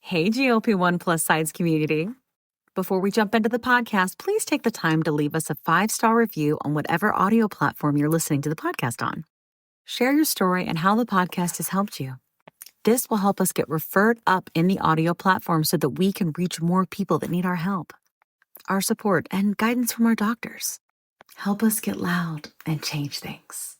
Hey, GLP1 plus sides community. Before we jump into the podcast, please take the time to leave us a 5-star review on whatever audio platform you're listening to the podcast on. Share your story and how the podcast has helped you. This will help us get referred up in the audio platform so that we can reach more people that need our help, our support, and guidance from our doctors. Help us get loud and change things.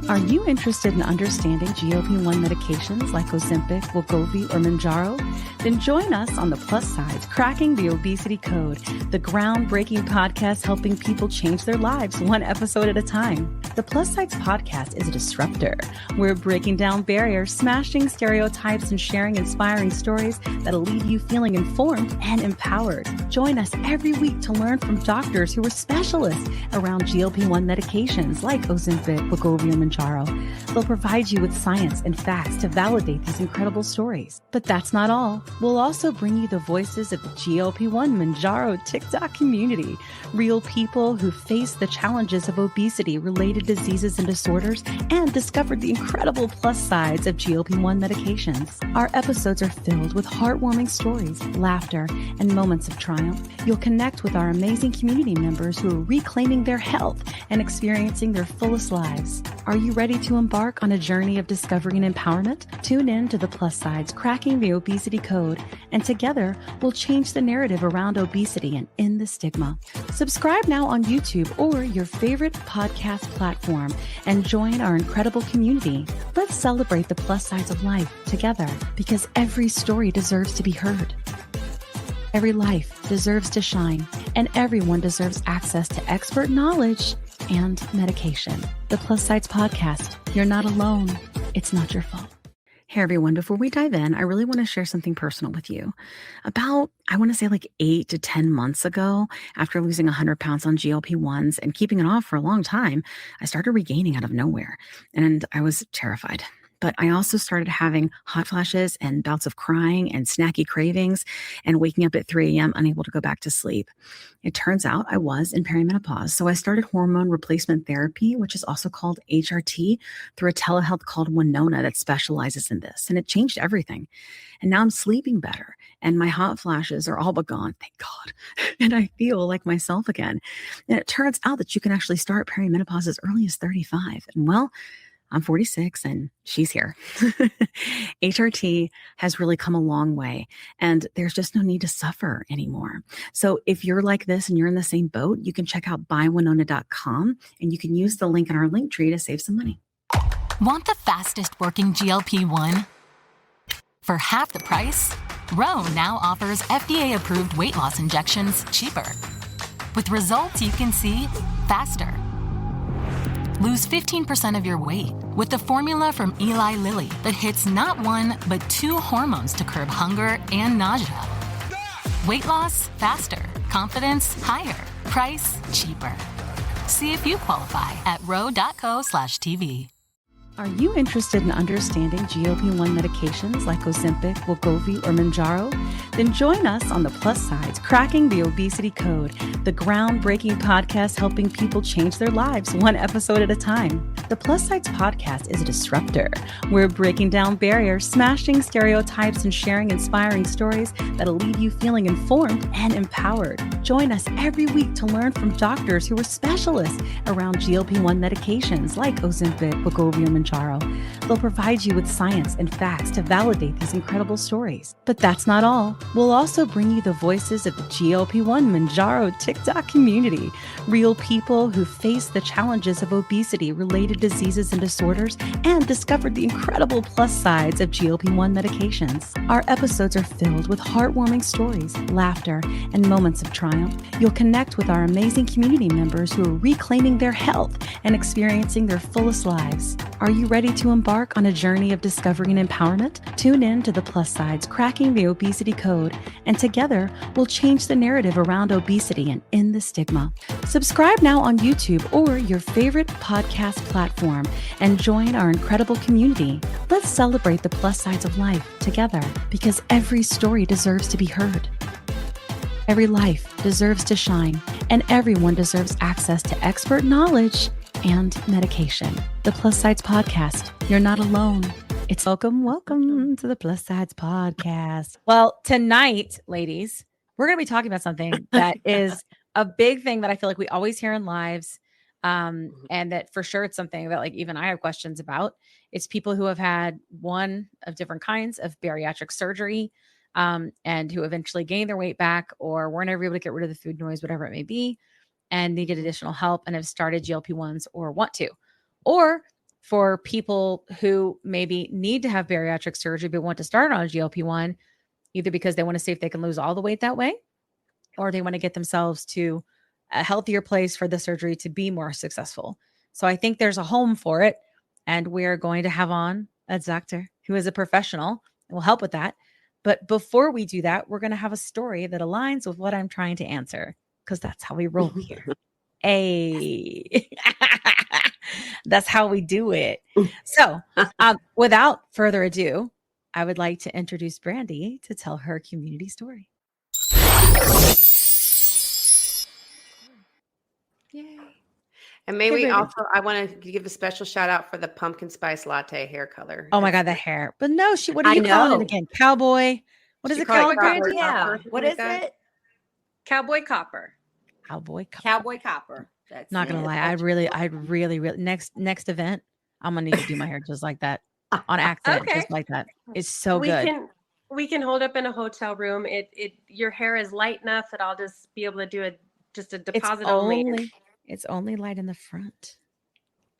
Are you interested in understanding GLP1 medications like Ozempic, wegovy, or Mounjaro? Then join us on the Plus Sides, Cracking the Obesity Code, the groundbreaking podcast helping people change their lives one episode at a time. The Plus Sides podcast is a disruptor. We're breaking down barriers, smashing stereotypes, and sharing inspiring stories that'll leave you feeling informed and empowered. Join us every week to learn from doctors who are specialists around GLP1 medications like Ozempic, wegovy, or Mounjaro. They'll provide you with science and facts to validate these incredible stories. But that's not all. We'll also bring you the voices of the GLP1 Mounjaro TikTok community, real people who face the challenges of obesity-related diseases and disorders and discovered the incredible plus sides of GLP1 medications. Our episodes are filled with heartwarming stories, laughter, and moments of triumph. You'll connect with our amazing community members who are reclaiming their health and experiencing their fullest lives. Are you ready to embark on a journey of discovery and empowerment? Tune in to the Plus Sides, Cracking the Obesity Code, and together we'll change the narrative around obesity and end the stigma. Subscribe now on YouTube or your favorite podcast platform and join our incredible community. Let's celebrate the plus sides of life together because every story deserves to be heard. Every life deserves to shine, and everyone deserves access to expert knowledge and medication. The Plus Sides Podcast. You're not alone. It's not your fault. Hey everyone, before we dive in, I really want to share something personal with you. About, I want to say like 8 to 10 months ago, after losing 100 pounds on GLP-1s and keeping it off for a long time, I started regaining out of nowhere, and I was terrified. But I also started having hot flashes and bouts of crying and snacky cravings and waking up at 3 a.m. unable to go back to sleep. It turns out I was in perimenopause. So I started hormone replacement therapy, which is also called HRT, through a telehealth called Winona that specializes in this. And it changed everything. And now I'm sleeping better. And my hot flashes are all but gone, thank God. And I feel like myself again. And it turns out that you can actually start perimenopause as early as 35. And well, I'm 46 and she's here. HRT has really come a long way and there's just no need to suffer anymore. So if you're like this and you're in the same boat, you can check out buywinona.com and you can use the link in our link tree to save some money. Want the fastest working GLP-1? For half the price, Ro now offers FDA-approved weight loss injections cheaper. With results you can see faster. Lose 15% of your weight with the formula from Eli Lilly that hits not one, but 2 hormones to curb hunger and nausea. Weight loss faster, confidence higher, price cheaper. See if you qualify at ro.co/TV. Are you interested in understanding GLP-1 medications like Ozempic, wegovy, or Mounjaro? Then join us on the Plus Sides, Cracking the Obesity Code, the groundbreaking podcast helping people change their lives one episode at a time. The Plus Sides podcast is a disruptor. We're breaking down barriers, smashing stereotypes, and sharing inspiring stories that'll leave you feeling informed and empowered. Join us every week to learn from doctors who are specialists around GLP-1 medications like Ozempic, wegovy, or Mounjaro. They'll provide you with science and facts to validate these incredible stories. But that's not all. We'll also bring you the voices of the GLP1 Mounjaro TikTok community, real people who face the challenges of obesity-related diseases and disorders and discovered the incredible plus sides of GLP1 medications. Our episodes are filled with heartwarming stories, laughter, and moments of triumph. You'll connect with our amazing community members who are reclaiming their health and experiencing their fullest lives. Are you ready to embark on a journey of discovery and empowerment? Tune in to the Plus Sides, Cracking the Obesity Code, and together we'll change the narrative around obesity and end the stigma. Subscribe now on YouTube or your favorite podcast platform and join our incredible community. Let's celebrate the plus sides of life together because every story deserves to be heard. Every life deserves to shine, and everyone deserves access to expert knowledge and medication. The Plus Sides Podcast. You're not alone. It's welcome to the Plus Sides podcast. Well, tonight, ladies, we're going to be talking about something that is a big thing that I feel like we always hear in lives. And that for sure it's something that like even I have questions about. It's people who have had one of different kinds of bariatric surgery and who eventually gained their weight back or weren't able to get rid of the food noise, whatever it may be, and needed additional help and have started GLP-1s or want to. Or for people who maybe need to have bariatric surgery but want to start on a GLP-1, either because they want to see if they can lose all the weight that way, or they want to get themselves to a healthier place for the surgery to be more successful. So I think there's a home for it. And we're going to have on a doctor who is a professional and will help with that. But before we do that, we're going to have a story that aligns with what I'm trying to answer, because that's how we roll here. Hey, that's how we do it. So without further ado, I would like to introduce Brandi to tell her community story. Yay. And I want to give a special shout out for the pumpkin spice latte hair color. Oh my God, the hair. But no, what are you calling it again? Cowboy. What is it called, Brandi? Yeah. What is it? Cowboy Copper. Cowboy Copper. Cowboy Copper. That's Not gonna lie, I'd really next event, I'm gonna need to do my hair just like that on accident, Okay. just like that. It's so good. We can hold up in a hotel room. Your hair is light enough that I'll just be able to do a deposit only. It's only light in the front.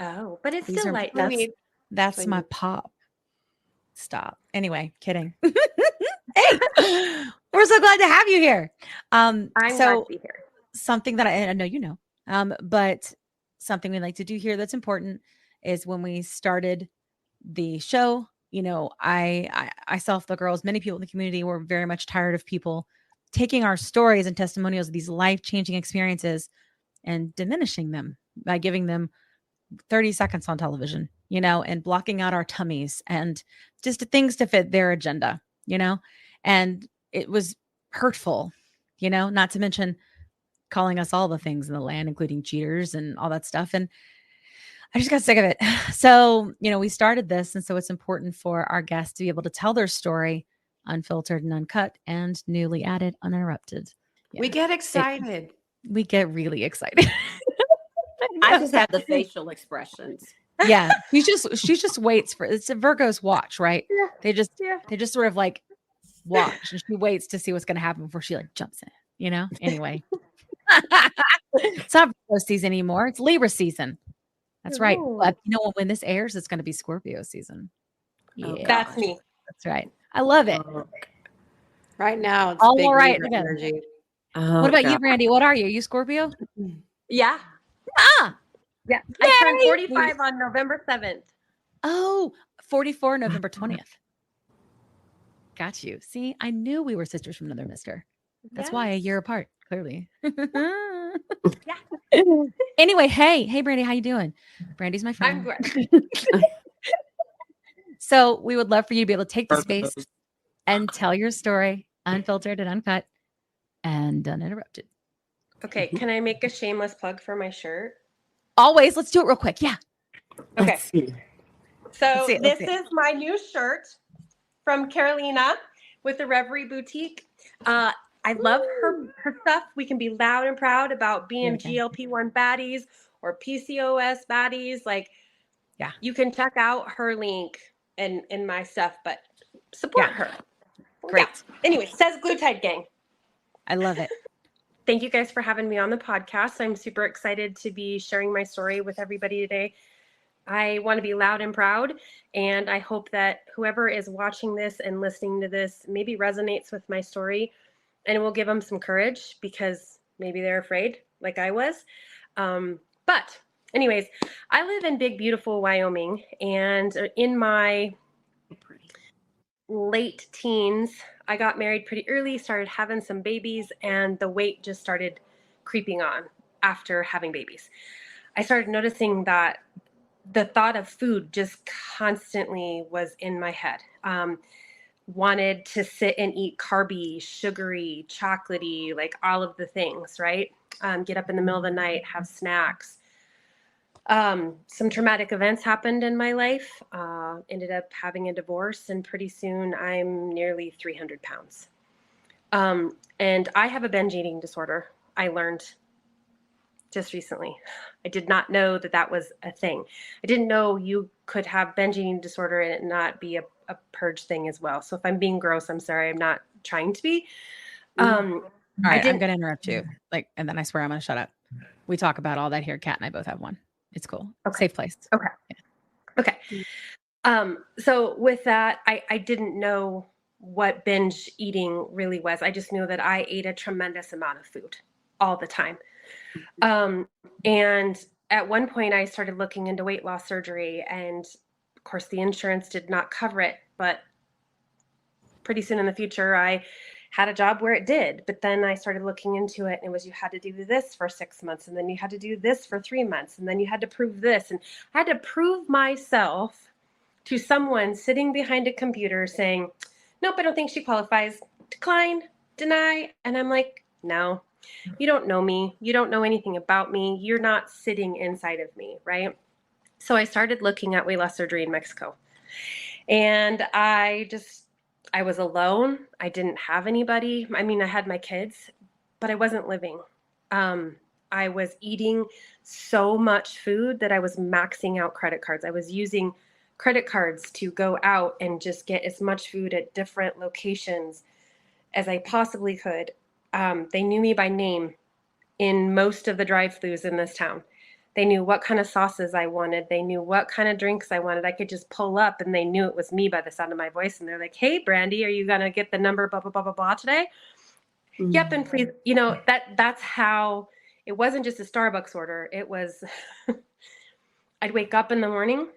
Oh, but it's These still are- light. That's my pop. Stop. Anyway, kidding. Hey, we're so glad to have you here. I'm glad to be here. Something that I know you know, but something we like to do here that's important is when we started the show, you know, I myself, the girls, many people in the community were very much tired of people taking our stories and testimonials of these life-changing experiences and diminishing them by giving them 30 seconds on television, you know, and blocking out our tummies and just things to fit their agenda, you know, and it was hurtful, you know, not to mention calling us all the things in the land, including cheaters and all that stuff. And I just got sick of it. So, you know, we started this. And so it's important for our guests to be able to tell their story unfiltered and uncut and newly added, uninterrupted. Yeah. We get excited. We get really excited. I just have the facial expressions. Yeah. She just waits for it's a Virgo's watch, right? Yeah. They just sort of like watch and she waits to see what's going to happen before she like jumps in, you know? Anyway. It's not Virgo season anymore. It's Libra season. That's right. But you know, when this airs, it's going to be Scorpio season. Yeah, That's me. That's right. I love it. Right now, it's All big right Libra together. energy. What about you, Brandi? What are you? Are you Scorpio? Yeah. Ah, Yeah. I turned 45 on November 7th. oh, 44, November 20th. Got you. See, I knew we were sisters from another mister. That's why a year apart, clearly. Anyway, hey, Brandi, how you doing? Brandi's my friend. I'm good. So we would love for you to be able to take the space and tell your story, unfiltered and uncut and uninterrupted. Okay. Can I make a shameless plug for my shirt? Always. Let's do it real quick. Yeah. Okay. So Let's this see. is my new shirt from Carolina with the Reverie Boutique. I love her stuff. We can be loud and proud about being Okay. GLP-1 baddies or PCOS baddies. Like, Yeah. you can check out her link and my stuff, but support her. Great. Yeah. Anyway, says Glutide Gang. I love it. Thank you guys for having me on the podcast. I'm super excited to be sharing my story with everybody today. I want to be loud and proud, and I hope that whoever is watching this and listening to this maybe resonates with my story, and it will give them some courage because maybe they're afraid like I was. But anyways, I live in big, beautiful Wyoming, and in my late teens, I got married pretty early, started having some babies, and the weight just started creeping on after having babies. I started noticing that the thought of food just constantly was in my head. Wanted to sit and eat carby, sugary, chocolatey, like all of the things, right? Get up in the middle of the night, have snacks. Some traumatic events happened in my life, ended up having a divorce, and pretty soon I'm nearly 300 pounds. And I have a binge eating disorder. I learned just recently. I did not know that that was a thing. I didn't know you could have binge eating disorder and it not be a purge thing as well. So if I'm being gross, I'm sorry. I'm not trying to be. All right, I'm going to interrupt you. And then I swear I'm going to shut up. We talk about all that here. Kat and I both have one. It's cool. Okay. Safe place. Okay. Yeah. Okay. So with that, I didn't know what binge eating really was. I just knew that I ate a tremendous amount of food all the time. And at one point I started looking into weight loss surgery, and of course the insurance did not cover it, but pretty soon in the future I had a job where it did. But then I started looking into it, and it was, you had to do this for 6 months, and then you had to do this for 3 months, and then you had to prove this. And I had to prove myself to someone sitting behind a computer saying, nope, I don't think she qualifies, decline, deny. And I'm like, no, you don't know me. You don't know anything about me. You're not sitting inside of me, right? So I started looking at weight loss surgery in Mexico. And I was alone. I didn't have anybody. I mean, I had my kids, but I wasn't living. I was eating so much food that I was maxing out credit cards. I was using credit cards to go out and just get as much food at different locations as I possibly could. They knew me by name in most of the drive-thrus in this town. They knew what kind of sauces I wanted. They knew what kind of drinks I wanted. I could just pull up and they knew it was me by the sound of my voice. And they're like, hey, Brandi, are you going to get the number blah, blah, blah, blah, blah today? Mm-hmm. Yep. And please, that's how, it wasn't just a Starbucks order. It was, I'd wake up in the morning.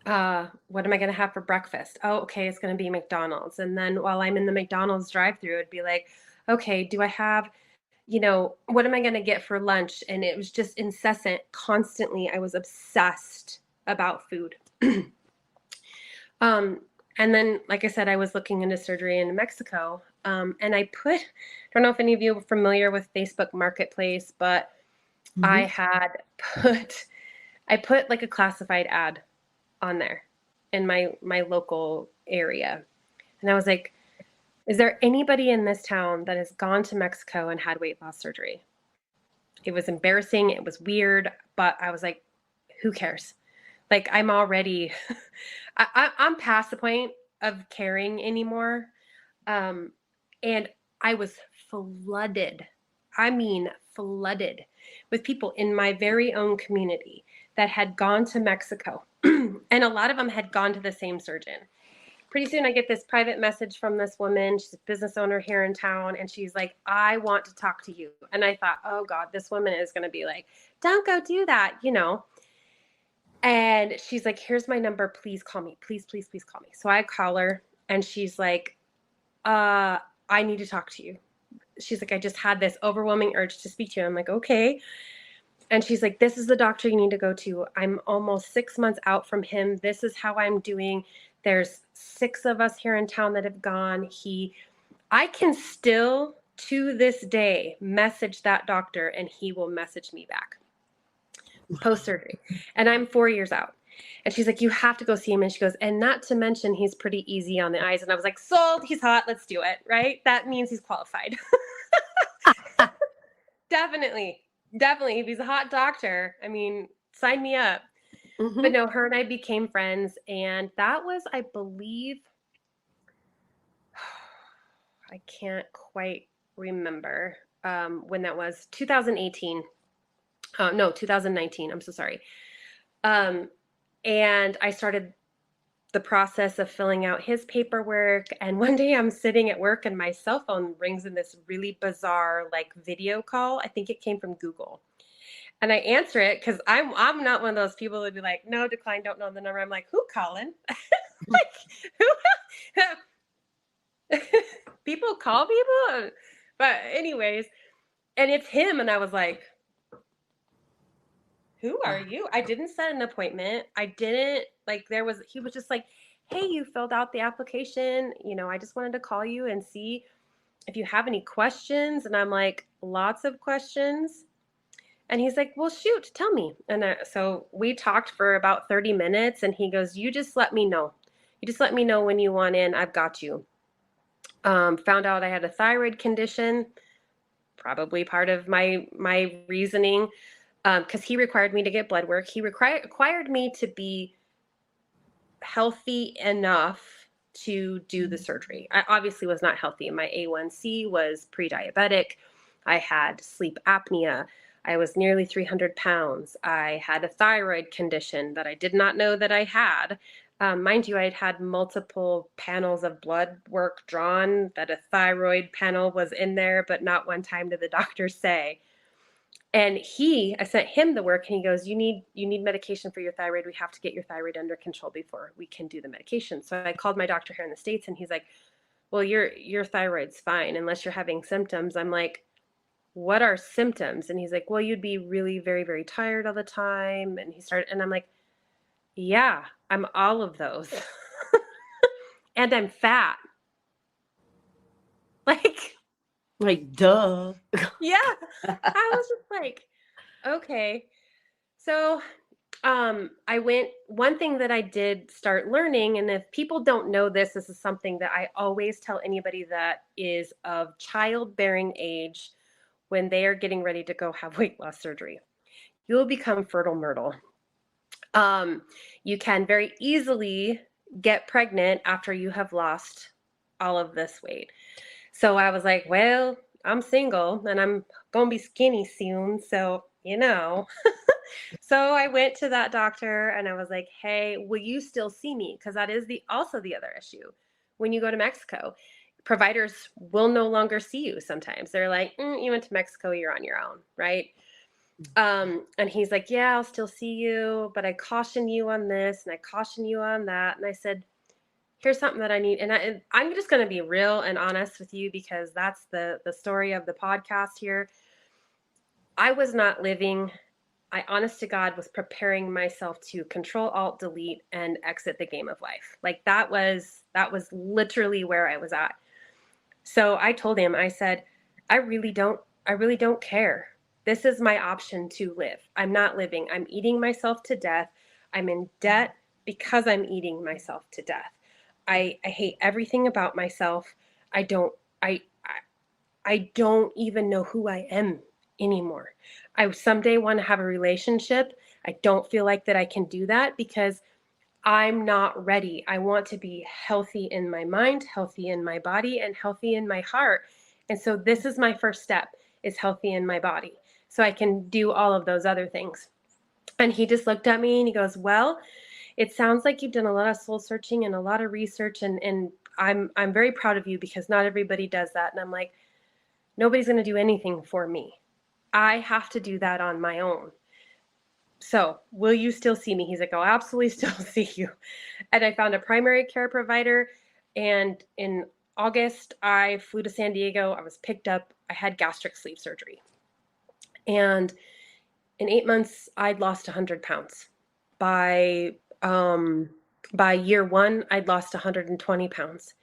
What am I going to have for breakfast? Oh, okay. It's going to be McDonald's. And then while I'm in the McDonald's drive-thru, it'd be like, okay, do I have, what am I going to get for lunch? And it was just incessant, constantly. I was obsessed about food. And then, like I said, I was looking into surgery in Mexico. And I don't know if any of you are familiar with Facebook Marketplace, but mm-hmm. I put like a classified ad on there in my local area. And I was like, is there anybody in this town that has gone to Mexico and had weight loss surgery? It was embarrassing. It was weird, but I was like, who cares? Like, I'm already, I'm past the point of caring anymore. And I was flooded. I mean, flooded with people in my very own community that had gone to Mexico. And a lot of them had gone to the same surgeon. Pretty soon I get this private message from this woman. She's a business owner here in town. And she's like, I want to talk to you. And I thought, oh God, this woman is going to be like, don't go do that, And she's like, here's my number. Please call me. Please, please, please call me. So I call her and she's like, I need to talk to you. She's like, I just had this overwhelming urge to speak to you. I'm like, okay. And she's like, this is the doctor you need to go to. I'm almost 6 months out from him. This is how I'm doing. There's 6 of us here in town that have gone. I can still, to this day, message that doctor and he will message me back post-surgery. And I'm 4 years out. And she's like, you have to go see him. And she goes, and not to mention, he's pretty easy on the eyes. And I was like, sold, he's hot. Let's do it. Right? That means he's qualified. Definitely. If he's a hot doctor, I mean, sign me up. Mm-hmm. But no, her and I became friends. And that was, I believe, I can't quite remember when that was, 2018. No, 2019. I'm so sorry. And I started the process of filling out his paperwork. And one day I'm sitting at work and my cell phone rings in this really bizarre video call. I think it came from Google. And I answer it because I'm not one of those people that would be like, no, decline, don't know the number. I'm like, who calling? Who? People call people? But anyways, and it's him. And I was like, who are you? I didn't set an appointment. I didn't he was just like, hey, you filled out the application. I just wanted to call you and see if you have any questions. And I'm like, lots of questions. And he's like, well, shoot, tell me. And so we talked for about 30 minutes, and he goes, you just let me know. You just let me know when you want in. I've got you. Found out I had a thyroid condition, probably part of my reasoning, because he required me to get blood work. He required me to be healthy enough to do the surgery. I obviously was not healthy. My A1C was pre-diabetic. I had sleep apnea. I was nearly 300 pounds. I had a thyroid condition that I did not know that I had. Mind you, I had multiple panels of blood work drawn, that a thyroid panel was in there, but not one time did the doctor say. And I sent him the work, and he goes, you need medication for your thyroid. We have to get your thyroid under control before we can do the medication. So I called my doctor here in the States, and he's like, well, your thyroid's fine unless you're having symptoms. I'm like, what are symptoms? And he's like, well, you'd be really very, very tired all the time. And I'm like, yeah, I'm all of those. And I'm fat. Like, duh. Yeah. I was just like, okay. So one thing that I did start learning, and if people don't know this is something that I always tell anybody that is of childbearing age when they are getting ready to go have weight loss surgery. You will become fertile myrtle. You can very easily get pregnant after you have lost all of this weight. So I was like, well, I'm single and I'm going to be skinny soon. So, So I went to that doctor and I was like, hey, will you still see me? Because that is also the other issue. When you go to Mexico, providers will no longer see you sometimes. They're like, you went to Mexico, you're on your own, right? And he's like, yeah, I'll still see you, but I caution you on this and I caution you on that. And I said, here's something that I need. And I'm just going to be real and honest with you because that's the story of the podcast here. I was not living. I, honest to God, was preparing myself to control, alt, delete, and exit the game of life. Like that was literally where I was at. So I told him, I said, I really don't care. This is my option to live. I'm not living. I'm eating myself to death. I'm in debt because I'm eating myself to death. I hate everything about myself. I don't even know who I am anymore. I someday want to have a relationship. I don't feel like that I can do that because I'm not ready. I want to be healthy in my mind, healthy in my body, and healthy in my heart. And so this is my first step, is healthy in my body. So I can do all of those other things. And he just looked at me and he goes, well, it sounds like you've done a lot of soul searching and a lot of research. And I'm very proud of you because not everybody does that. And I'm like, nobody's going to do anything for me. I have to do that on my own. So will you still see me? He's like, I'll absolutely still see you. And I found a primary care provider. And in August, I flew to San Diego. I was picked up. I had gastric sleeve surgery. And in 8 months, I'd lost 100 pounds. By year one, I'd lost 120 pounds.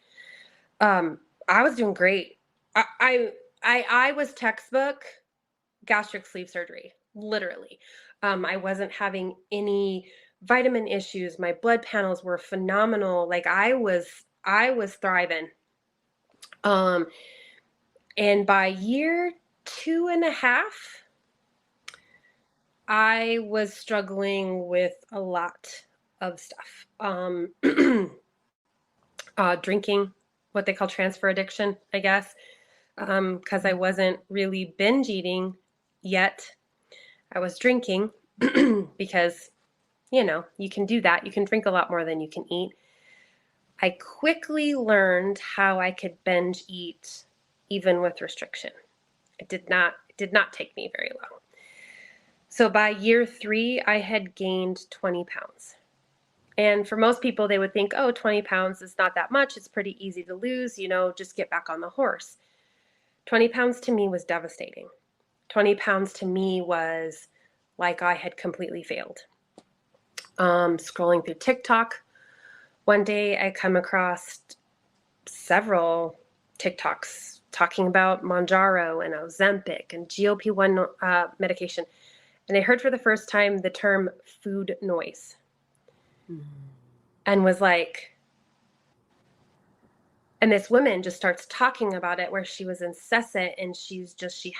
I was doing great. I was textbook gastric sleeve surgery, literally. I wasn't having any vitamin issues. My blood panels were phenomenal. Like I was thriving. And by year 2.5, I was struggling with a lot of stuff. Drinking, what they call transfer addiction, I guess, because I wasn't really binge eating yet. I was drinking because, you can do that. You can drink a lot more than you can eat. I quickly learned how I could binge eat even with restriction. It did not take me very long. So by year 3, I had gained 20 pounds. And for most people, they would think, 20 pounds is not that much. It's pretty easy to lose, just get back on the horse. 20 pounds to me was devastating. 20 pounds to me was like I had completely failed. Scrolling through TikTok, one day I come across several TikToks talking about Mounjaro and Ozempic and GLP1 medication. And I heard for the first time the term food noise and was like, and this woman just starts talking about it where she was incessant and she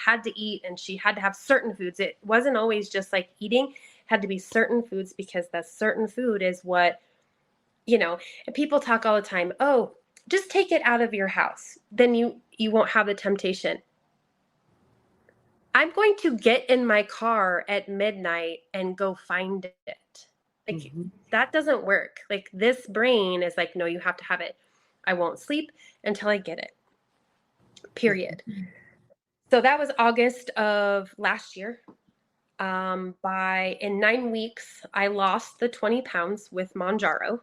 had to eat and she had to have certain foods. It wasn't always just like eating, it had to be certain foods because that certain food is what, and people talk all the time, oh, just take it out of your house. Then you won't have the temptation. I'm going to get in my car at midnight and go find it. Like that doesn't work. Like this brain is like, no, you have to have it. I won't sleep until I get it. Period. So that was August of last year. In 9 weeks, I lost the 20 pounds with Mounjaro,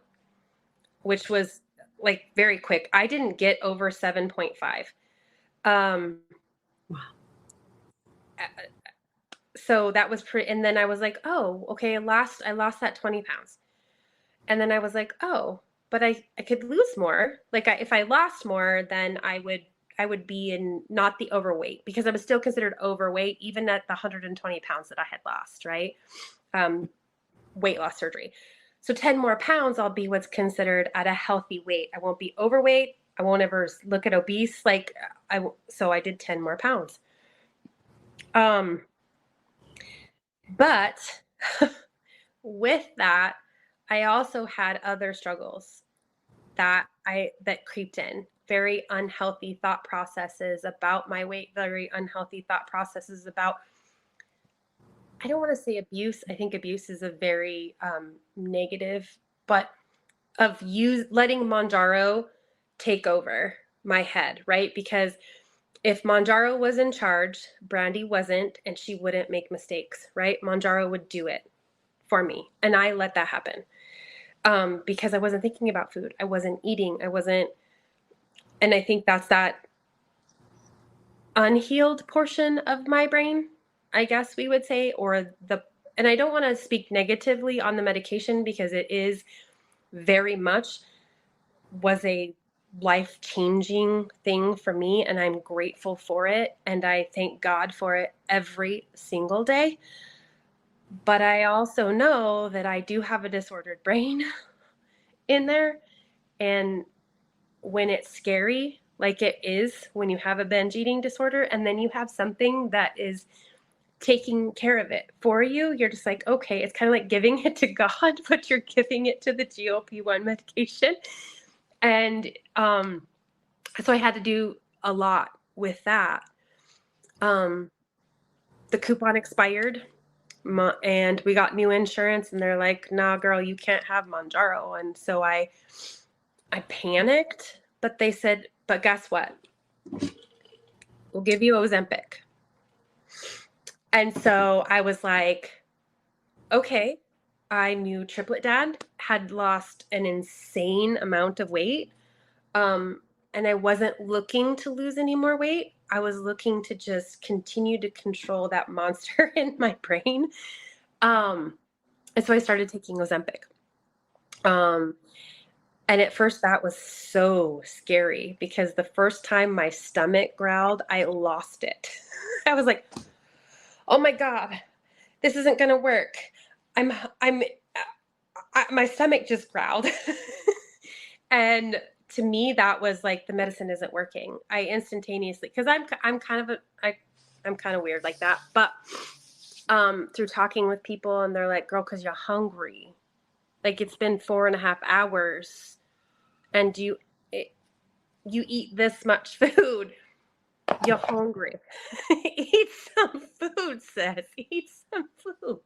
which was like very quick. I didn't get over 7.5. Wow. So that was pretty, and then I was like, oh, okay, I lost that 20 pounds. And then I was like, oh, but I could lose more. Like if I lost more, then I would be in not the overweight, because I was still considered overweight, even at the 120 pounds that I had lost, right? Weight loss surgery. So 10 more pounds, I'll be what's considered at a healthy weight. I won't be overweight. I won't ever look at obese. So I did 10 more pounds. But with that, I also had other struggles that creeped in. Very unhealthy thought processes about my weight, very unhealthy thought processes about, I don't want to say abuse. I think abuse is a very negative, but of letting Mounjaro take over my head, right? Because if Mounjaro was in charge, Brandi wasn't, and she wouldn't make mistakes, right? Mounjaro would do it for me. And I let that happen because I wasn't thinking about food. I wasn't eating. And I think that's that unhealed portion of my brain, I guess we would say, and I don't want to speak negatively on the medication because it is very much was a life-changing thing for me, and I'm grateful for it, and I thank God for it every single day. But I also know that I do have a disordered brain in there, and when it's scary, like it is when you have a binge eating disorder and then you have something that is taking care of it for you, you're just like, okay, it's kind of like giving it to God, but you're giving it to the GLP-1 medication. And so I had to do a lot with that. The coupon expired and we got new insurance and they're like, nah, girl, you can't have Mounjaro. And so I panicked, but they said, but guess what? We'll give you Ozempic. And so I was like, okay. I knew Triplet Dad had lost an insane amount of weight. And I wasn't looking to lose any more weight. I was looking to just continue to control that monster in my brain. And so I started taking Ozempic. And at first that was so scary because the first time my stomach growled, I lost it. I was like, oh my God, this isn't going to work. My stomach just growled. And to me, that was like, the medicine isn't working. I instantaneously, cause I'm kind of weird like that, but, through talking with people and they're like, girl, cause you're hungry. Like it's been 4.5 hours and you eat this much food. You're hungry. Eat some food, sis. Eat some food.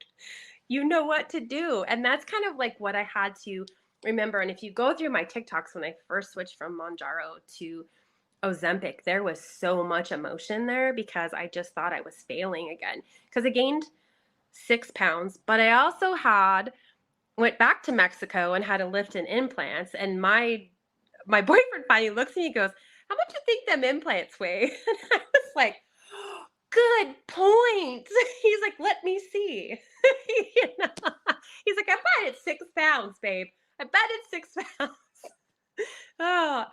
You know what to do. And that's kind of like what I had to remember. And if you go through my TikToks when I first switched from Mounjaro to Ozempic, there was so much emotion there because I just thought I was failing again. Because I gained 6 pounds, but I also went back to Mexico and had a lift in implants. And my boyfriend finally looks at me and goes, how much do you think them implants weigh? And I was like, oh, good point. He's like, let me see. He's like, I bet it's 6 pounds, babe. I bet it's 6 pounds. Oh.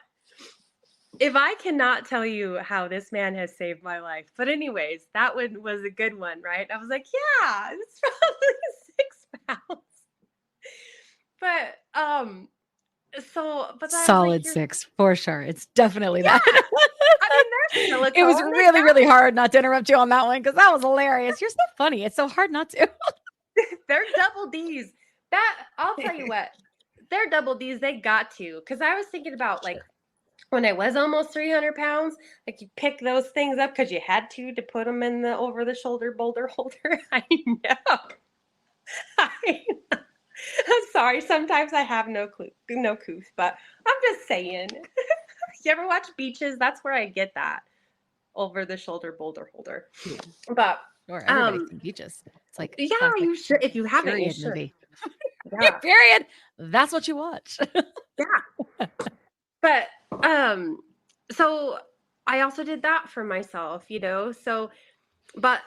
if I cannot tell you how this man has saved my life, but anyways, that one was a good one, right? I was like, yeah, it's probably 6 pounds. But I was like, Solid 6 for sure. It's definitely yeah. that. I mean, there's silicone. It was really, really hard not to interrupt you on that one because that was hilarious. You're so funny. It's so hard not to. They're double D's. I'll tell you what, they're double D's. They got to, because I was thinking about like when I was almost 300 pounds, like you pick those things up because you had to put them in the over the shoulder boulder holder. I know. I'm sorry. Sometimes I have no clue, but I'm just saying. You ever watch Beaches? That's where I get that over the shoulder boulder holder. Yeah. But sure, everybody's seen Beaches. It's like you should. If you haven't, you should. Movie. Yeah. Period. That's what you watch. Yeah. But so I also did that for myself, So, but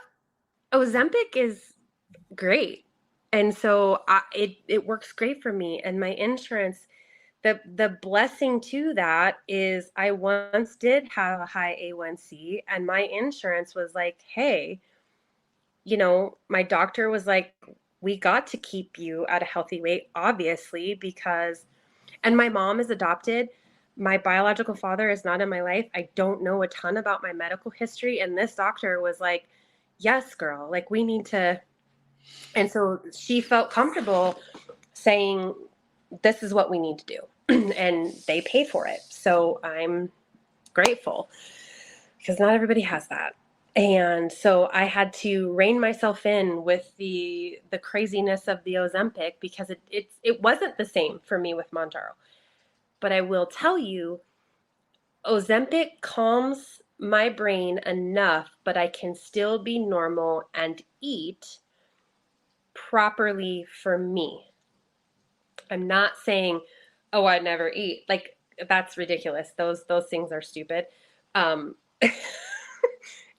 Ozempic is great. And so it works great for me. And my insurance, the blessing to that is I once did have a high A1C, and my insurance was like, hey, my doctor was like, we got to keep you at a healthy weight, obviously, and my mom is adopted. My biological father is not in my life. I don't know a ton about my medical history. And this doctor was like, yes, girl, like we need to. And so she felt comfortable saying, this is what we need to do. And they pay for it. So I'm grateful because not everybody has that. And so I had to rein myself in with the craziness of the Ozempic because it wasn't the same for me with Mounjaro. But I will tell you, Ozempic calms my brain enough, but I can still be normal and eat properly for me. I'm not saying, oh, I never eat. Like, that's ridiculous. Those things are stupid. And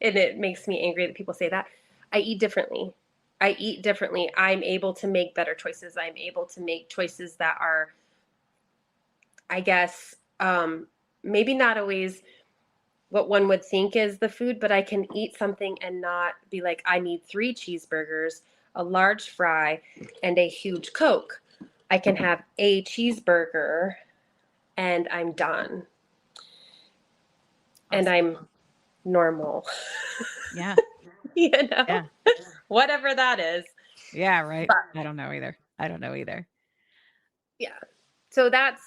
it makes me angry that people say that. I eat differently. I'm able to make better choices. I'm able to make choices that are, I guess, maybe not always what one would think is the food, but I can eat something and not be like, I need 3 cheeseburgers, a large fry, and a huge Coke. I can have a cheeseburger and I'm done. Awesome. And I'm normal. Yeah. Yeah. Whatever that is. Yeah, right. But I don't know either. Yeah. So that's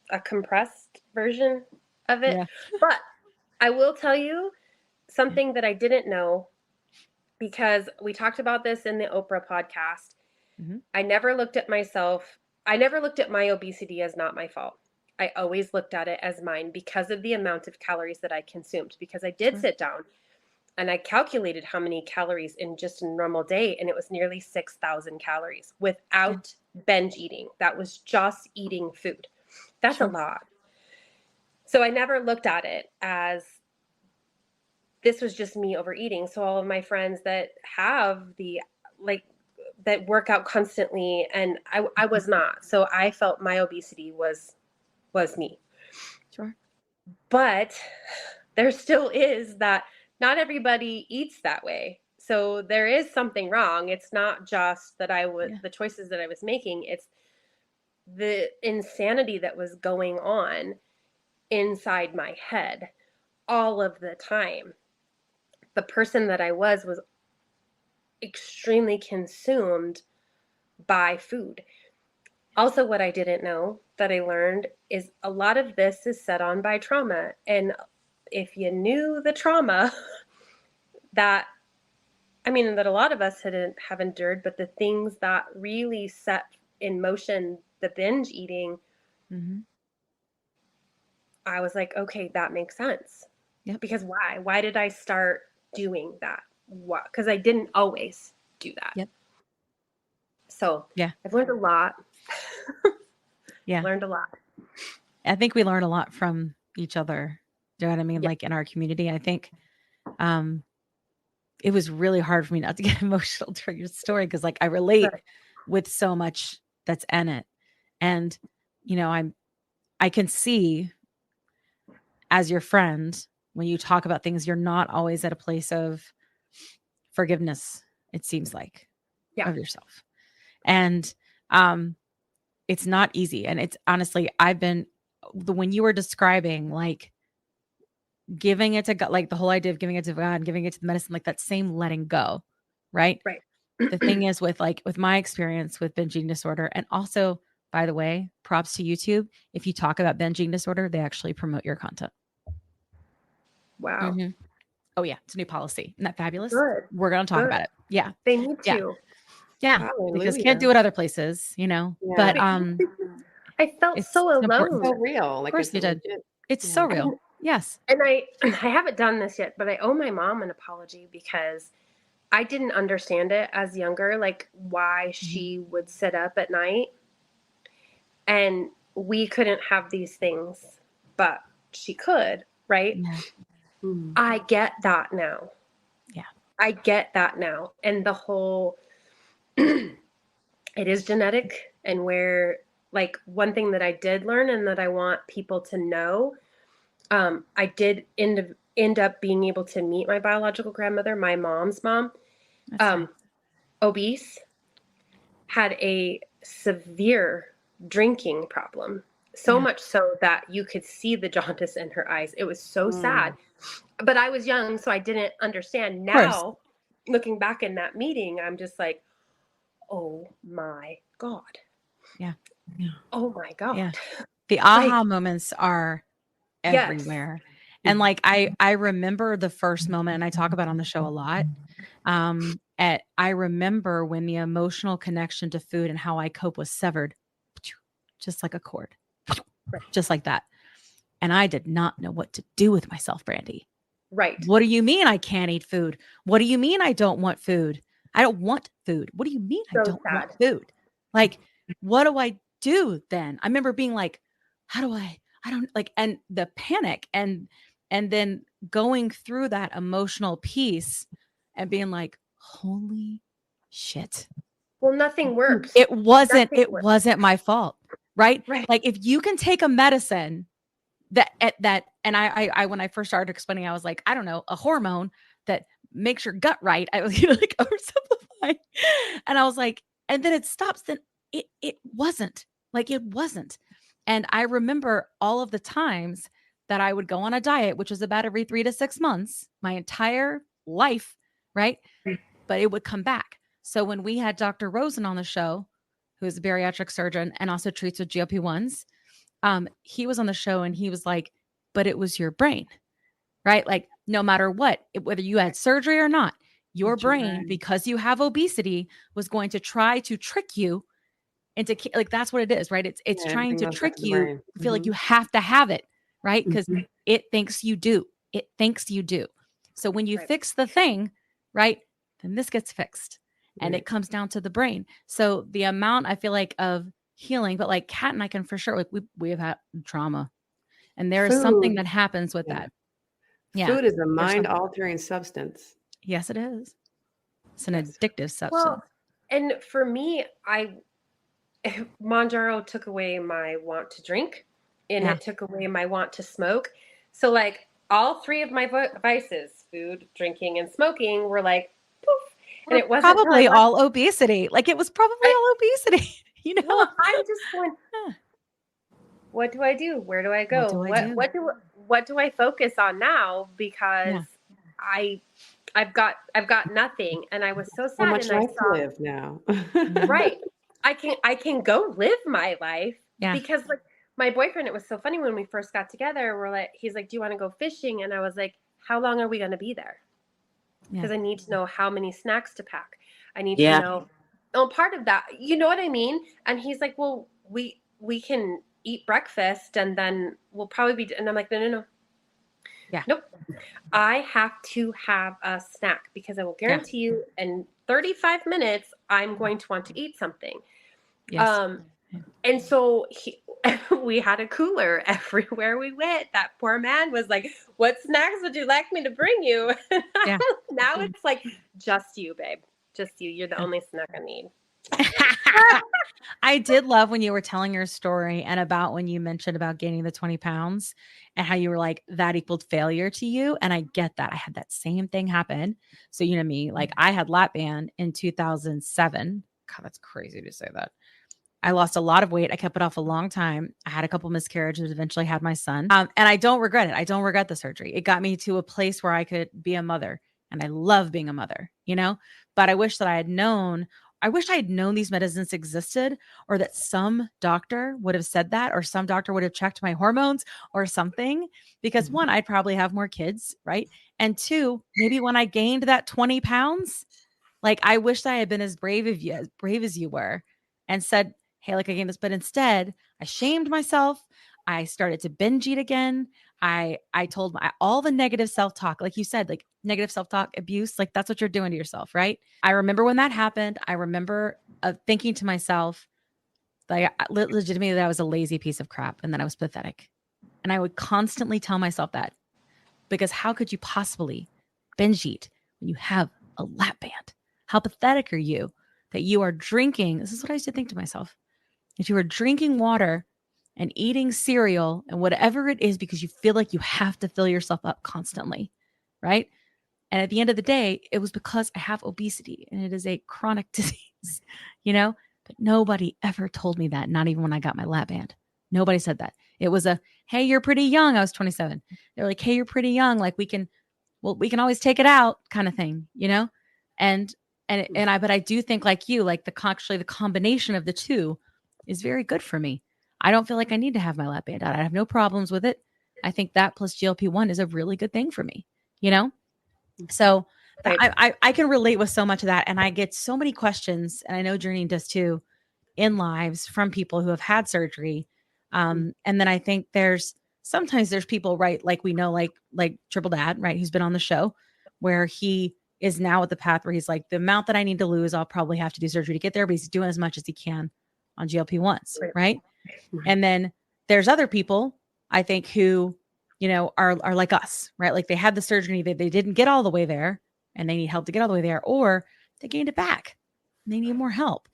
a compressed version of it. Yeah. But I will tell you something that I didn't know, because we talked about this in the Oprah podcast. Mm-hmm. I never looked at my obesity as not my fault. I always looked at it as mine because of the amount of calories that I consumed, because I did sit down and I calculated how many calories in just a normal day, and it was nearly 6,000 calories without binge eating. That was just eating food. That's a lot. So I never looked at it as this was just me overeating. So all of my friends that have that work out constantly, and I was not. So I felt my obesity was me. Sure. But there still is that not everybody eats that way. So there is something wrong. It's not just that the choices that I was making, it's the insanity that was going on inside my head all of the time. The person that I was extremely consumed by food. Also, what I didn't know that I learned is a lot of this is set on by trauma. And if you knew the trauma that a lot of us have endured, but the things that really set in motion the binge eating, mm-hmm. I was like, okay, that makes sense. Yep. Because why? Why did I start doing that? What? Because I didn't always do that. Yep. So I've learned a lot. Learned a lot. I think we learn a lot from each other. Do you know what I mean? Yep. Like in our community, I think it was really hard for me not to get emotional during your story, because like I relate with so much that's in it. And, I can see as your friend, when you talk about things, you're not always at a place of forgiveness, it seems like, of yourself. And it's not easy. And it's honestly, when you were describing like giving it to God, like the whole idea of giving it to God and giving it to the medicine, like that same letting go, right? Right. The thing is with my experience with binge eating disorder, and also, by the way, props to YouTube. If you talk about binge eating disorder, they actually promote your content. Wow. Mm-hmm. Oh yeah. It's a new policy. Isn't that fabulous? Good. We're going to talk about it. Yeah. They need to. Yeah. Hallelujah. Because can't do it other places, you know, but, I felt so alone. So real. Like, of course you did. It's so real. Yes. And I haven't done this yet, but I owe my mom an apology because I didn't understand it as younger, like why she would sit up at night and we couldn't have these things, but she could, right? Yeah. I get that now. Yeah. I get that now. And the whole, it is genetic, and where, like, one thing that I did learn and that I want people to know, I did end up being able to meet my biological grandmother, my mom's mom, obese, had a severe drinking problem. So much so that you could see the jaundice in her eyes. It was so sad. But I was young, so I didn't understand. Now, looking back in that meeting, I'm just like, oh my God. Yeah. Oh my God. Yeah. The aha moments are everywhere. Yes. And like, I remember the first moment, and I talk about it on the show a lot. I remember when the emotional connection to food and how I cope was severed, just like a cord, just like that. And I did not know what to do with myself, Brandi. Right. What do you mean I can't eat food? What do you mean I don't want food? I don't want food. What do you mean I don't want food? Like, what do I do then? I remember being like, how do I don't like, and the panic and then going through that emotional piece and being like, holy shit. Well, nothing works. It wasn't my fault. Right? Like, if you can take a medicine and I when I first started explaining, I was like, I don't know, a hormone that makes your gut right. I was like oversimplifying. And I was like, and then it stops. Then it wasn't. And I remember all of the times that I would go on a diet, which was about every 3 to 6 months, my entire life, right? But it would come back. So when we had Dr. Rosen on the show, who is a bariatric surgeon and also treats with GLP1s, he was on the show and he was like, but it was your brain, right? Like, no matter what, whether you had surgery or not, your brain, because you have obesity, was going to try to trick you into, like, that's what it is, right? It's trying to trick you, feel like you have to have it, right? Because it thinks you do. It thinks you do. So when you fix the thing, right, then this gets fixed. And it comes down to the brain. So the amount, I feel like, of healing, but like Kat and I can for sure, like we have had trauma, and there is something that happens with that. Yeah. Food is a mind altering substance. Yes, it is. It's an addictive substance. Well, and for me, Mounjaro took away my want to drink, and it took away my want to smoke. So like all three of my vices, food, drinking, and smoking, were like, poof. And it wasn't probably all obesity. Like, it was probably all obesity. You know, well, I'm just going, what do I do? Where do I go? What do I focus on now? Because I've got nothing, and I was so sad. So much and life to live now. Right. I can go live my life because, like, my boyfriend, it was so funny when we first got together. He's like, do you want to go fishing? And I was like, how long are we going to be there? Because I need to know how many snacks to pack. I need to know. Oh, part of that, you know what I mean? And he's like, well, we can eat breakfast and then we'll probably be. And I'm like, no. Yeah. Nope. I have to have a snack because I will guarantee you in 35 minutes, I'm going to want to eat something. Yes. And so we had a cooler everywhere we went. That poor man was like, what snacks would you like me to bring you? Yeah. Now it's like, just you, babe. Just you. You're the only snack I need. I did love when you were telling your story and about when you mentioned about gaining the 20 pounds and how you were like, that equaled failure to you. And I get that. I had that same thing happen. So, you know me, like I had lap band in 2007. God, that's crazy to say that. I lost a lot of weight. I kept it off a long time. I had a couple miscarriages, eventually had my son. And I don't regret it. I don't regret the surgery. It got me to a place where I could be a mother. And I love being a mother, you know, but I wish I had known these medicines existed, or that some doctor would have said that, or some doctor would have checked my hormones or something, because one, I'd probably have more kids. Right. And two, maybe when I gained that 20 pounds, like I wish I had been as brave as you were and said, hey, like I gained this, but instead I shamed myself. I started to binge eat again. I told all the negative self-talk, like you said, like negative self-talk, abuse, like that's what you're doing to yourself, right? I remember when that happened. I remember thinking to myself, like legitimately that I was a lazy piece of crap and that I was pathetic. And I would constantly tell myself that, because how could you possibly binge eat when you have a lap band? How pathetic are you that you are drinking? This is what I used to think to myself. If you are drinking water and eating cereal and whatever it is because you feel like you have to fill yourself up constantly, right? And at the end of the day, it was because I have obesity and it is a chronic disease, you know? But nobody ever told me that, not even when I got my lap band. Nobody said that. It was hey, you're pretty young. I was 27. They're like, hey, you're pretty young. Like we can always take it out kind of thing, you know? But I do think like you, like the combination of the two is very good for me. I don't feel like I need to have my lap band out. I have no problems with it. I think that plus GLP-1 is a really good thing for me, you know? So right. I can relate with so much of that. And I get so many questions, and I know Journey does too, in lives from people who have had surgery. And then I think sometimes there's people, right? Like we know, like Triple Dad, right? Who's been on the show, where he is now at the path where he's like, the amount that I need to lose, I'll probably have to do surgery to get there, but he's doing as much as he can on GLP-1s, right? And then there's other people, I think, who, you know, are like us, right? Like they had the surgery, they didn't get all the way there and they need help to get all the way there, or they gained it back and they need more help,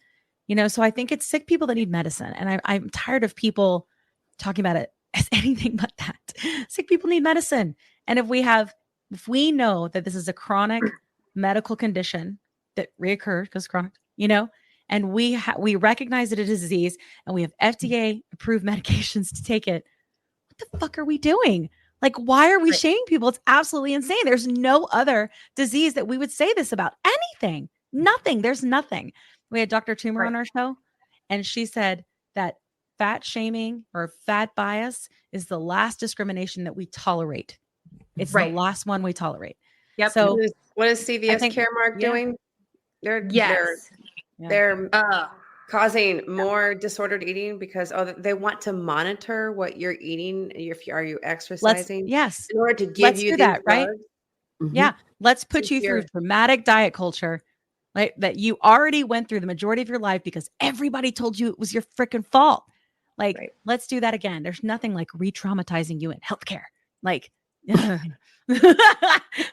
you know? So I think it's sick people that need medicine. And I'm tired of people talking about it as anything but that. Sick people need medicine. And if we know that this is a chronic medical condition that reoccurs because chronic, you know, and we recognize it as a disease and we have FDA approved medications to take it, what the fuck are we doing? Like, why are we shaming people? It's absolutely insane. There's no other disease that we would say this about. Anything. Nothing. There's nothing. We had Dr. Toomer on our show, and she said that fat shaming or fat bias is the last discrimination that we tolerate. It's the last one we tolerate. Yep. So what is CVS Caremark doing? They're causing more disordered eating because they want to monitor what you're eating. Are you exercising? Yes. In order to give you that, right? Mm-hmm. Yeah. Let's put you through dramatic diet culture, right? That you already went through the majority of your life because everybody told you it was your freaking fault. Like, let's do that again. There's nothing like re-traumatizing you in healthcare. Like,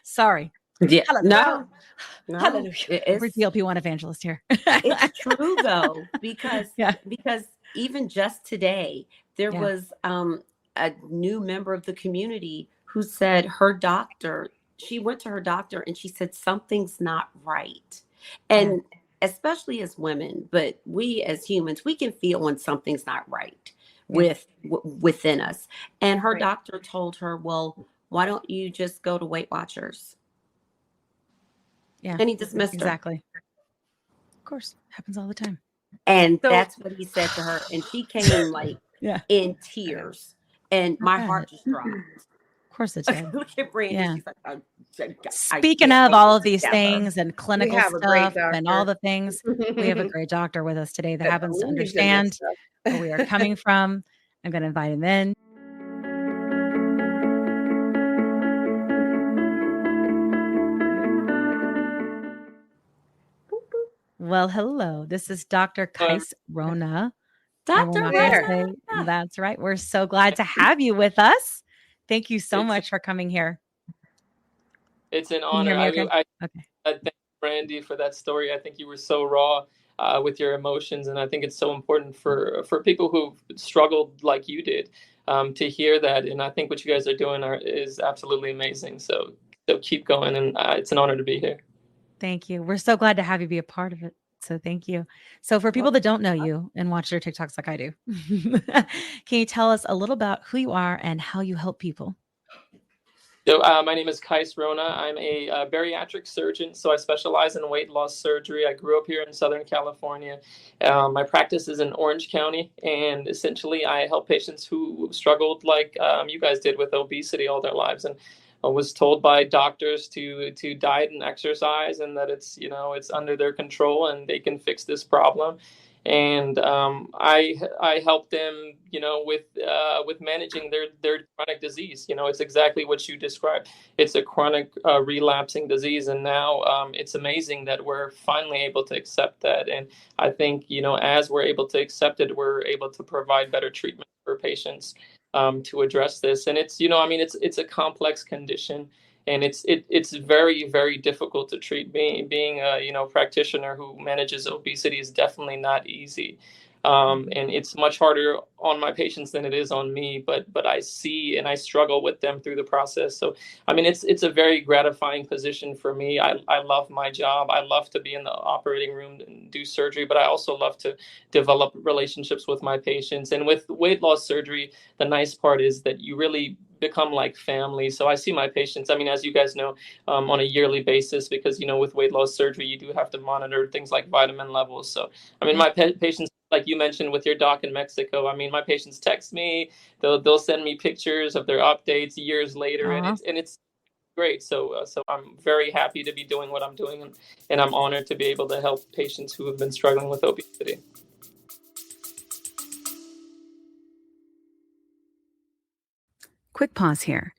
sorry. Yeah. No. Hallelujah. We're GLP-1 evangelist here. It's true though, because even just today, there was a new member of the community who said she went to her doctor and she said something's not right. And especially as women, but we as humans, we can feel when something's not right within us. And her doctor told her, well, why don't you just go to Weight Watchers? Yeah. And he dismissed her. Exactly. Of course. Happens all the time. And that's what he said to her. And she came like in tears. And my heart just dropped. Of course it did. Look at Brandi. Yeah. She's like, Speaking of all of these things and clinical stuff and all the things, we have a great doctor with us today that happens to understand where we are coming from. I'm going to invite him in. Well, hello. This is Dr. Kais Rona. Dr. Rona. That's right. We're so glad to have you with us. Thank you so much for coming here. It's an honor. I thank Brandi for that story. I think you were so raw. with your emotions. And I think it's so important for people who've struggled like you did, to hear that. And I think what you guys are doing is absolutely amazing. So keep going, and it's an honor to be here. Thank you. We're so glad to have you be a part of it. So thank you. So for people that don't know you and watch your TikToks like I do, can you tell us a little about who you are and how you help people? So my name is Kais Rona. I'm a bariatric surgeon, so I specialize in weight loss surgery. I grew up here in Southern California. My practice is in Orange County, and essentially I help patients who struggled like you guys did with obesity all their lives, and was told by doctors to diet and exercise, and that it's under their control and they can fix this problem. And I help them, with managing their chronic disease. It's exactly what you described. It's a chronic relapsing disease, and now it's amazing that we're finally able to accept that. And I think as we're able to accept it, we're able to provide better treatment for patients to address this. And it's a complex condition. And it's very, very difficult to treat. Being a practitioner who manages obesity is definitely not easy, and it's much harder on my patients than it is on me. But I see and I struggle with them through the process. So it's a very gratifying position for me. I love my job. I love to be in the operating room and do surgery, but I also love to develop relationships with my patients. And with weight loss surgery, the nice part is that you really become like family. So I see my patients, as you guys know, on a yearly basis, because, with weight loss surgery, you do have to monitor things like vitamin levels. So, my patients, like you mentioned with your doc in Mexico, my patients text me, they'll send me pictures of their updates years later. Uh-huh. And it's great. So I'm very happy to be doing what I'm doing, and I'm honored to be able to help patients who have been struggling with obesity. Quick pause here.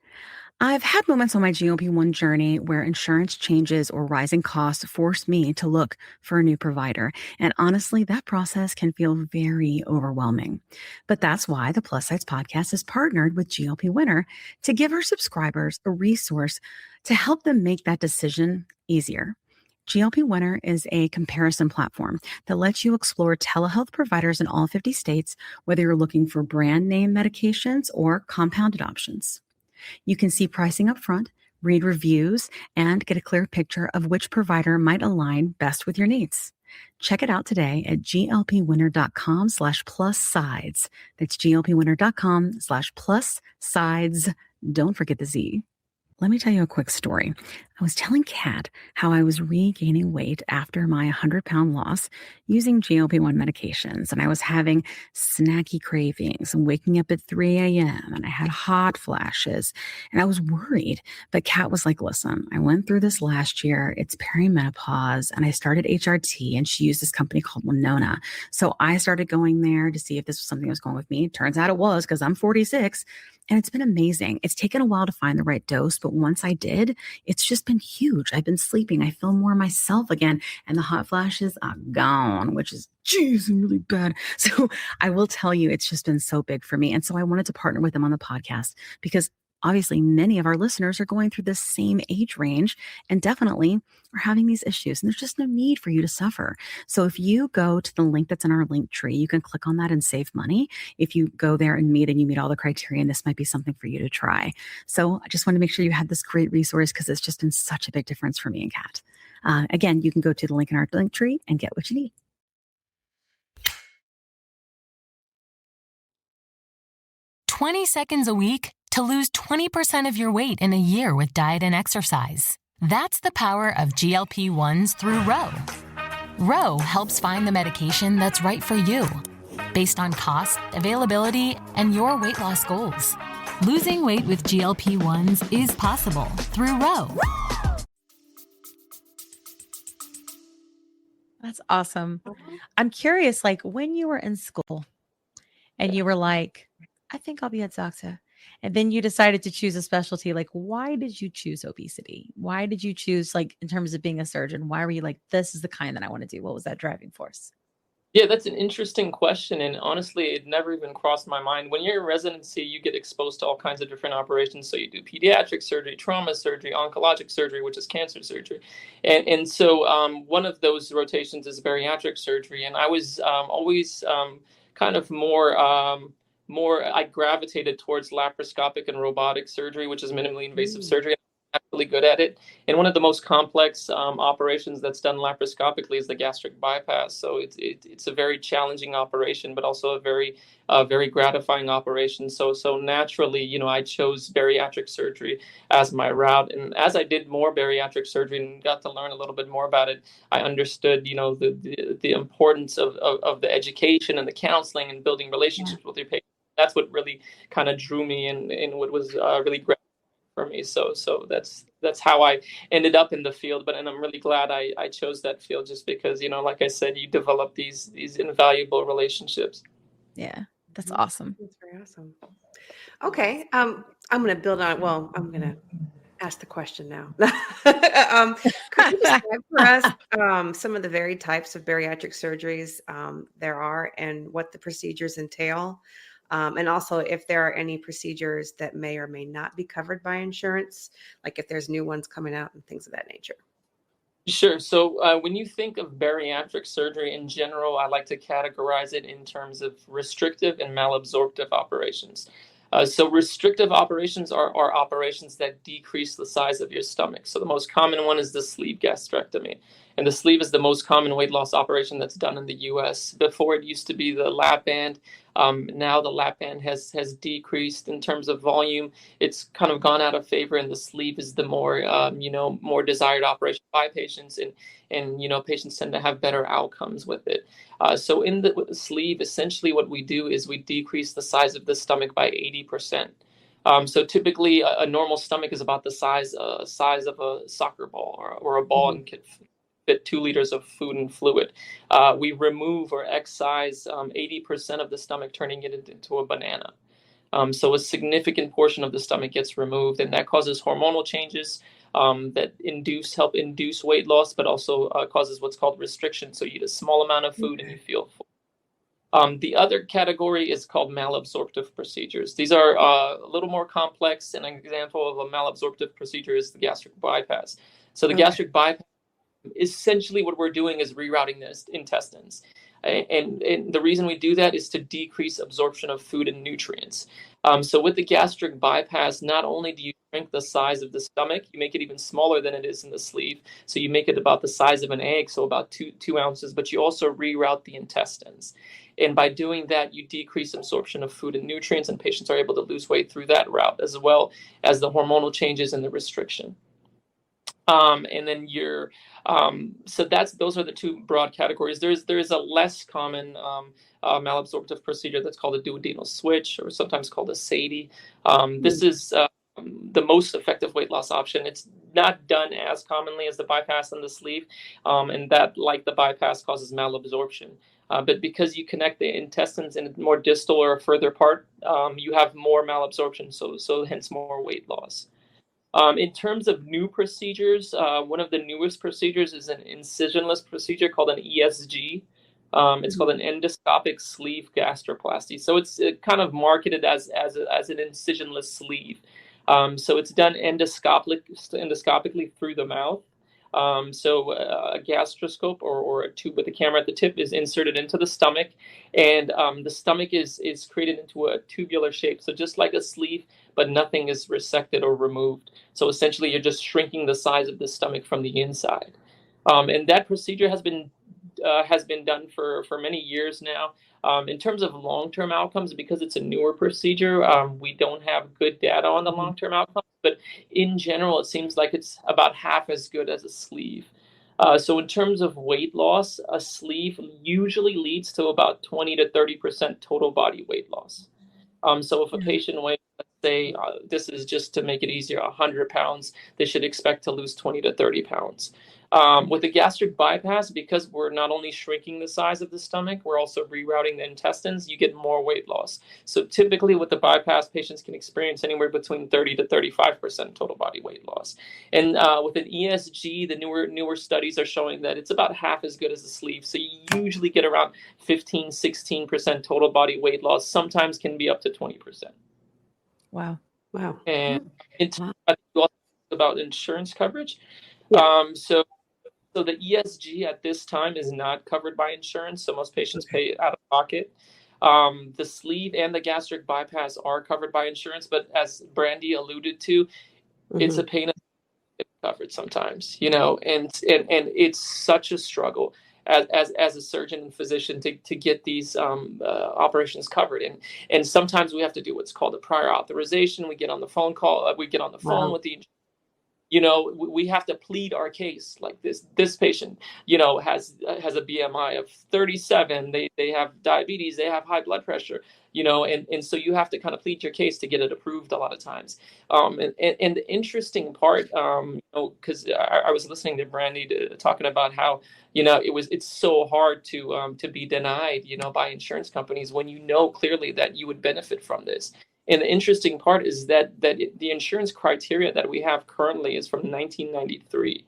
I've had moments on my GLP-1 journey where insurance changes or rising costs force me to look for a new provider. And honestly, that process can feel very overwhelming. But that's why the Plus Size podcast is partnered with GLP Winner to give our subscribers a resource to help them make that decision easier. GLP Winner is a comparison platform that lets you explore telehealth providers in all 50 states, whether you're looking for brand name medications or compounded options. You can see pricing up front, read reviews, and get a clear picture of which provider might align best with your needs. Check it out today at glpwinner.com/plus sides. That's glpwinner.com/plus sides. Don't forget the Z. Let me tell you a quick story. I was telling Kat how I was regaining weight after my 100-pound loss using GLP-1 medications, and I was having snacky cravings and waking up at 3 a.m., and I had hot flashes, and I was worried. But Kat was like, listen, I went through this last year. It's perimenopause, and I started HRT, and she used this company called Winona. So I started going there to see if this was something that was going with me. Turns out it was, because I'm 46. And it's been amazing. It's taken a while to find the right dose, but once I did, it's just been huge. I've been sleeping. I feel more myself again, and the hot flashes are gone, which is, geez, really bad. So I will tell you, it's just been so big for me. And so I wanted to partner with them on the podcast because obviously many of our listeners are going through this same age range and definitely are having these issues. And there's just no need for you to suffer. So if you go to the link that's in our link tree, you can click on that and save money. If you go there and you meet all the criteria, and this might be something for you to try. So I just want to make sure you had this great resource because it's just been such a big difference for me and Kat. Again, you can go to the link in our link tree and get what you need. $20 a week to lose 20% of your weight in a year with diet and exercise. That's the power of GLP-1s through Ro. Ro helps find the medication that's right for you, based on cost, availability, and your weight loss goals. Losing weight with GLP-1s is possible through Ro. That's awesome. I'm curious, like when you were in school and you were like, I think I'll be a doctor. And then you decided to choose a specialty. Like, why did you choose obesity? Why did you choose, like, in terms of being a surgeon? Why were you like, this is the kind that I want to do? What was that driving force? Yeah, that's an interesting question. And honestly, it never even crossed my mind. When you're in residency, you get exposed to all kinds of different operations. So you do pediatric surgery, trauma surgery, oncologic surgery, which is cancer surgery. And so one of those rotations is bariatric surgery. And I was always kind of I gravitated towards laparoscopic and robotic surgery, which is minimally invasive surgery. I'm really good at it. And one of the most complex operations that's done laparoscopically is the gastric bypass. So it's a very challenging operation, but also a very gratifying operation. So naturally, I chose bariatric surgery as my route. And as I did more bariatric surgery and got to learn a little bit more about it, I understood, the importance of the education and the counseling and building relationships with your patients. That's what really kind of drew me and what was really great for me. So that's how I ended up in the field. And I'm really glad I chose that field, just because, like I said, you develop these invaluable relationships. Yeah, that's awesome. That's very awesome. Okay. I'm going to build on, well, I'm going to ask the question now. Could you describe for us some of the varied types of bariatric surgeries there are and what the procedures entail? And also if there are any procedures that may or may not be covered by insurance, like if there's new ones coming out and things of that nature. Sure. So when you think of bariatric surgery in general, I like to categorize it in terms of restrictive and malabsorptive operations. So restrictive operations are operations that decrease the size of your stomach. So the most common one is the sleeve gastrectomy. And the sleeve is the most common weight loss operation that's done in the US. Before, it used to be the lap band. Now the lap band has decreased in terms of volume. It's kind of gone out of favor, and the sleeve is the more desired operation by patients, and patients tend to have better outcomes with it. So in the sleeve, essentially what we do is we decrease the size of the stomach by 80%. So typically a normal stomach is about the size of a soccer ball or a ball, and can fit 2 liters of food and fluid. We remove or excise 80% of the stomach, turning it into a banana. So a significant portion of the stomach gets removed, and that causes hormonal changes that help induce weight loss, but also causes what's called restriction. So you eat a small amount of food and you feel full. The other category is called malabsorptive procedures. These are a little more complex. An example of a malabsorptive procedure is the gastric bypass. So the gastric bypass, essentially what we're doing is rerouting the intestines. And the reason we do that is to decrease absorption of food and nutrients. So with the gastric bypass, not only do you shrink the size of the stomach, you make it even smaller than it is in the sleeve. So you make it about the size of an egg, so about two ounces, but you also reroute the intestines. And by doing that, you decrease absorption of food and nutrients, and patients are able to lose weight through that route, as well as the hormonal changes and the restriction. And then those are the two broad categories. There is a less common malabsorptive procedure that's called a duodenal switch, or sometimes called a SADI. This is the most effective weight loss option. It's not done as commonly as the bypass and the sleeve, and that, like the bypass, causes malabsorption. But because you connect the intestines in a more distal or a further part, you have more malabsorption, so hence more weight loss. In terms of new procedures, one of the newest procedures is an incisionless procedure called an ESG. It's called an endoscopic sleeve gastroplasty. So it's kind of marketed as an incisionless sleeve. So it's done endoscopically through the mouth. So a gastroscope or a tube with a camera at the tip is inserted into the stomach, and the stomach is created into a tubular shape. So just like a sleeve, but nothing is resected or removed. So essentially, you're just shrinking the size of the stomach from the inside. And that procedure has been done for many years now. In terms of long-term outcomes, because it's a newer procedure, we don't have good data on the long-term outcomes. But in general, it seems like it's about half as good as a sleeve. So in terms of weight loss, a sleeve usually leads to about 20 to 30% total body weight loss. So if a patient weighs, let's say this is just to make it easier, 100 pounds, they should expect to lose 20 to 30 pounds. With the gastric bypass, because we're not only shrinking the size of the stomach, we're also rerouting the intestines, you get more weight loss. So typically with the bypass, patients can experience anywhere between 30 to 35% total body weight loss. And with an ESG, the newer studies are showing that it's about half as good as the sleeve. So you usually get around 15, 16% total body weight loss, sometimes can be up to 20%. Wow. Wow. And it's also about insurance coverage. Yeah. So the ESG at this time is not covered by insurance, so most patients pay out of pocket. The sleeve and the gastric bypass are covered by insurance, but as Brandi alluded to, it's a pain in the covered sometimes, and it's such a struggle as a surgeon and physician to get these operations covered. And sometimes we have to do what's called a prior authorization. We get on the phone with the we have to plead our case. Like this patient, has a BMI of 37. They have diabetes. They have high blood pressure. And so you have to kind of plead your case to get it approved a lot of times. And the interesting part, because I was listening to Brandi talking about how it's so hard to be denied, by insurance companies when clearly that you would benefit from this. And the interesting part is that the insurance criteria that we have currently is from 1993.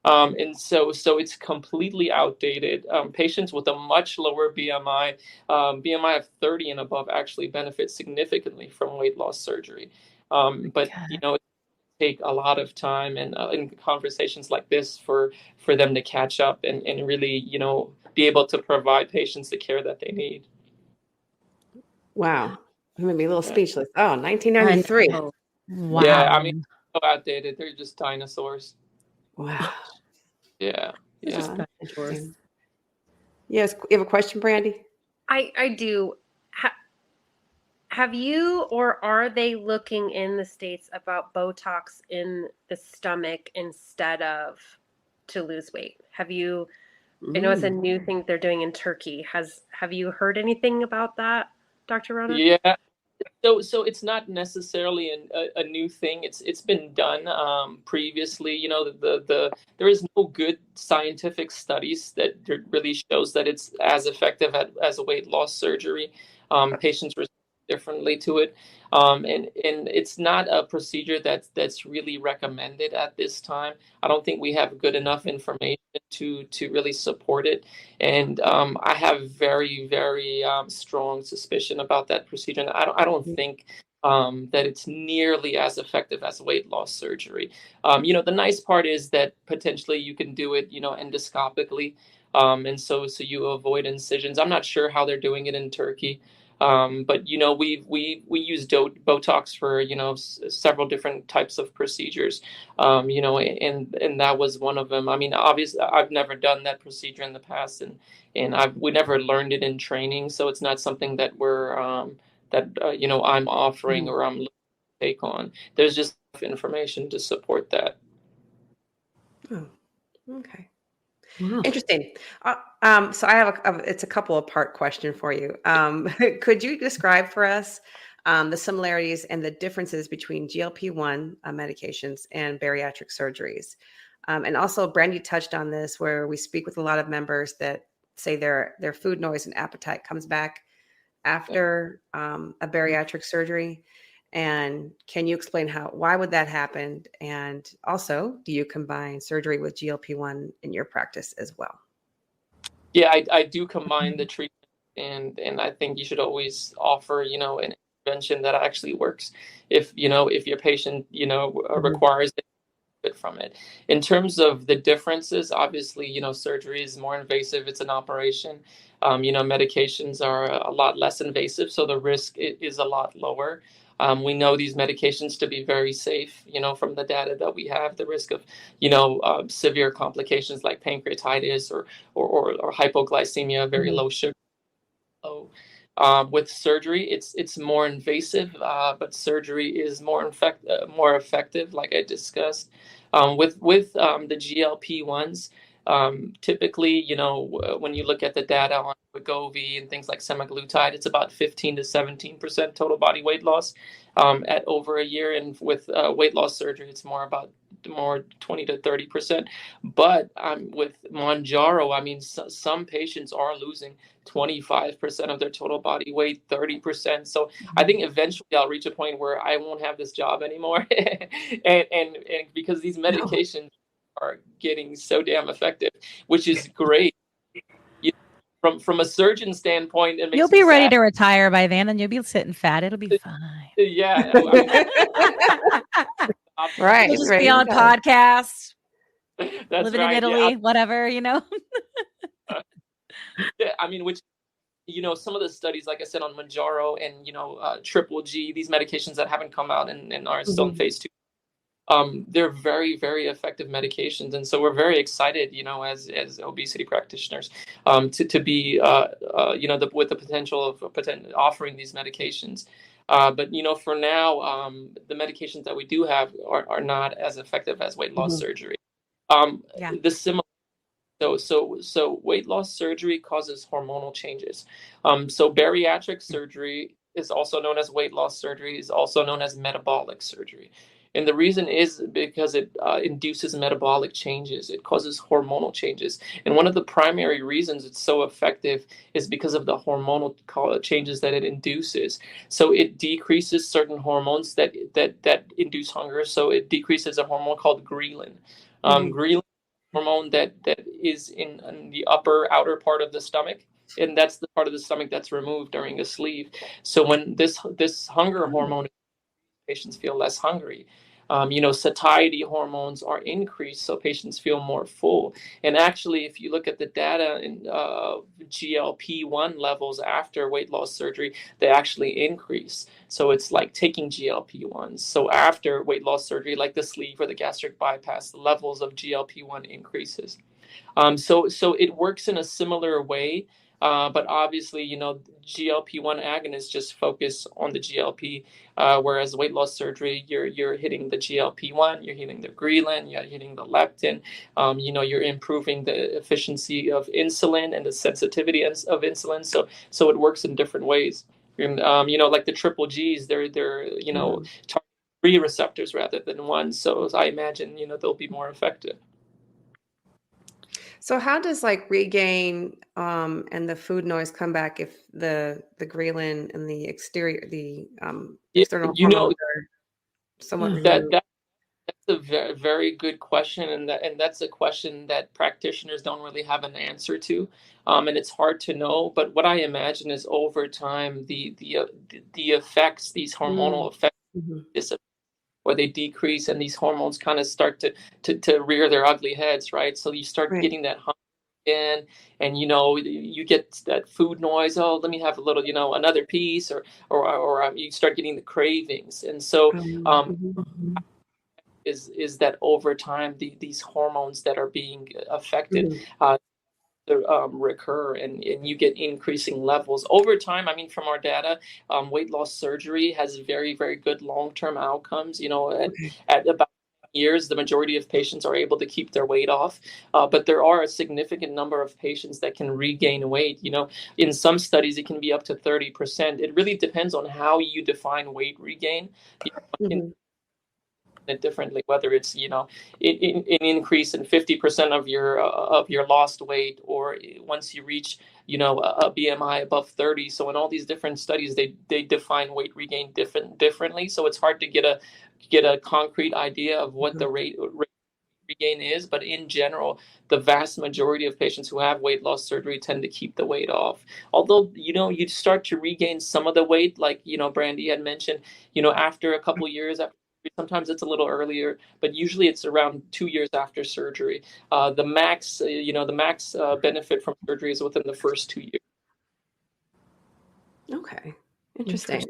And so it's completely outdated. Patients with a much lower BMI, BMI of 30 and above, actually benefit significantly from weight loss surgery. But it take a lot of time and in conversations like this for them to catch up and really, be able to provide patients the care that they need. Wow. I'm going to be a little speechless. Oh, 1993. Wow. Yeah, I mean, so outdated. They're just dinosaurs. Wow. Yeah. Interesting. Yes. You have a question, Brandi? I do. Have you or are they looking in the States about Botox in the stomach instead of to lose weight? Have you, I know it's a new thing they're doing in Turkey. Have you heard anything about that, Dr. Rona? Yeah. So it's not necessarily a new thing. It's been done previously. There is no good scientific studies that really shows that it's as effective as a weight loss surgery. Patients respond differently to it, and it's not a procedure that's really recommended at this time. I don't think we have good enough information to really support it, and I have very, very strong suspicion about that procedure. And I don't think that it's nearly as effective as weight loss surgery. The nice part is that potentially you can do it, endoscopically, and so you avoid incisions. I'm not sure how they're doing it in Turkey. But we use Botox for several different types of procedures, and that was one of them. I mean, obviously, I've never done that procedure in the past, and we never learned it in training, so it's not something that I'm offering or I'm looking to take on. There's just enough information to support that. Oh, okay. Wow. Interesting. So I have it's a couple of part question for you. Could you describe for us the similarities and the differences between GLP-1 medications and bariatric surgeries? And also, Brandi touched on this, where we speak with a lot of members that say their food noise and appetite comes back after a bariatric surgery. And can you explain why would that happen? And also, do you combine surgery with GLP-1 in your practice as well? Yeah, I do combine the treatment, and I think you should always offer, an intervention that actually works. If your patient, requires it from it. In terms of the differences, obviously, surgery is more invasive. It's an operation. Medications are a lot less invasive, so the risk is a lot lower. We know these medications to be very safe, from the data that we have. The risk of, severe complications like pancreatitis or hypoglycemia, very low sugar. With surgery, it's more invasive, but surgery is more effective, like I discussed. With the GLP-1s, Typically, when you look at the data on wegovy and things like semaglutide, it's about 15 to 17% total body weight loss at over a year. And with weight loss surgery, it's more 20 to 30%. But with Mounjaro, I mean, some patients are losing 25% of their total body weight, 30%. So I think eventually I'll reach a point where I won't have this job anymore. and because these medications are getting so damn effective, which is great. From a surgeon standpoint, it makes you'll be ready sad. to retire by then, and you'll be sitting fat. It'll be fine. Yeah. Right. You'll just right. be on podcasts, That's living right. in Italy, Yeah. whatever, Yeah, I mean, which, some of the studies, like I said, on Mounjaro and, Triple G, these medications that haven't come out and are still in phase 2, they're very, very effective medications. And so we're very excited, as obesity practitioners, to be, with the potential of offering these medications. But, for now, the medications that we do have are not as effective as weight loss surgery. The similar. So weight loss surgery causes hormonal changes. So bariatric surgery is also known as weight loss surgery, is also known as metabolic surgery. And the reason is because it induces metabolic changes. It causes hormonal changes. And one of the primary reasons it's so effective is because of the hormonal changes that it induces. So it decreases certain hormones that induce hunger. So it decreases a hormone called ghrelin. Ghrelin hormone that is in the outer part of the stomach, and that's the part of the stomach that's removed during a sleeve. So when this hunger hormone, patients feel less hungry. Satiety hormones are increased, so patients feel more full. And actually, if you look at the data in GLP1 levels after weight loss surgery, they actually increase. So it's like taking GLP1s. So after weight loss surgery, like the sleeve or the gastric bypass, the levels of GLP1 increases. So it works in a similar way. But obviously, GLP-1 agonists just focus on the GLP, whereas weight loss surgery, you're hitting the GLP-1, you're hitting the ghrelin, you're hitting the leptin, you're improving the efficiency of insulin and the sensitivity of insulin. So it works in different ways. And, like the triple Gs, they're targeting 3 receptors rather than 1. So I imagine, they'll be more effective. So how does regain and the food noise come back if the ghrelin and the external hormones are somewhat removed? That's a very, very good question, and that's a question that practitioners don't really have an answer to, and it's hard to know. But what I imagine is over time, the effects, these hormonal effects, disappear, or they decrease, and these hormones kind of start to rear their ugly heads, right? So you start getting that hunger again, and you get that food noise. Oh, let me have a little, another piece, or you start getting the cravings, and so is that over time these hormones that are being affected recur, and you get increasing levels over time. I mean, from our data, weight loss surgery has very, very good long-term outcomes. At about years, the majority of patients are able to keep their weight off, but there are a significant number of patients that can regain weight. In some studies, it can be up to 30%. It really depends on how you define weight regain. It differently, whether it's an increase in 50% of your lost weight, or once you reach a BMI above 30. So in all these different studies, they define weight regain differently. So it's hard to get a concrete idea of what the rate regain is, but in general, the vast majority of patients who have weight loss surgery tend to keep the weight off. Although you start to regain some of the weight, like Brandi had mentioned, after a couple years. Sometimes it's a little earlier, but usually it's around 2 years after surgery. The max benefit from surgery is within the first 2 years. Okay, interesting.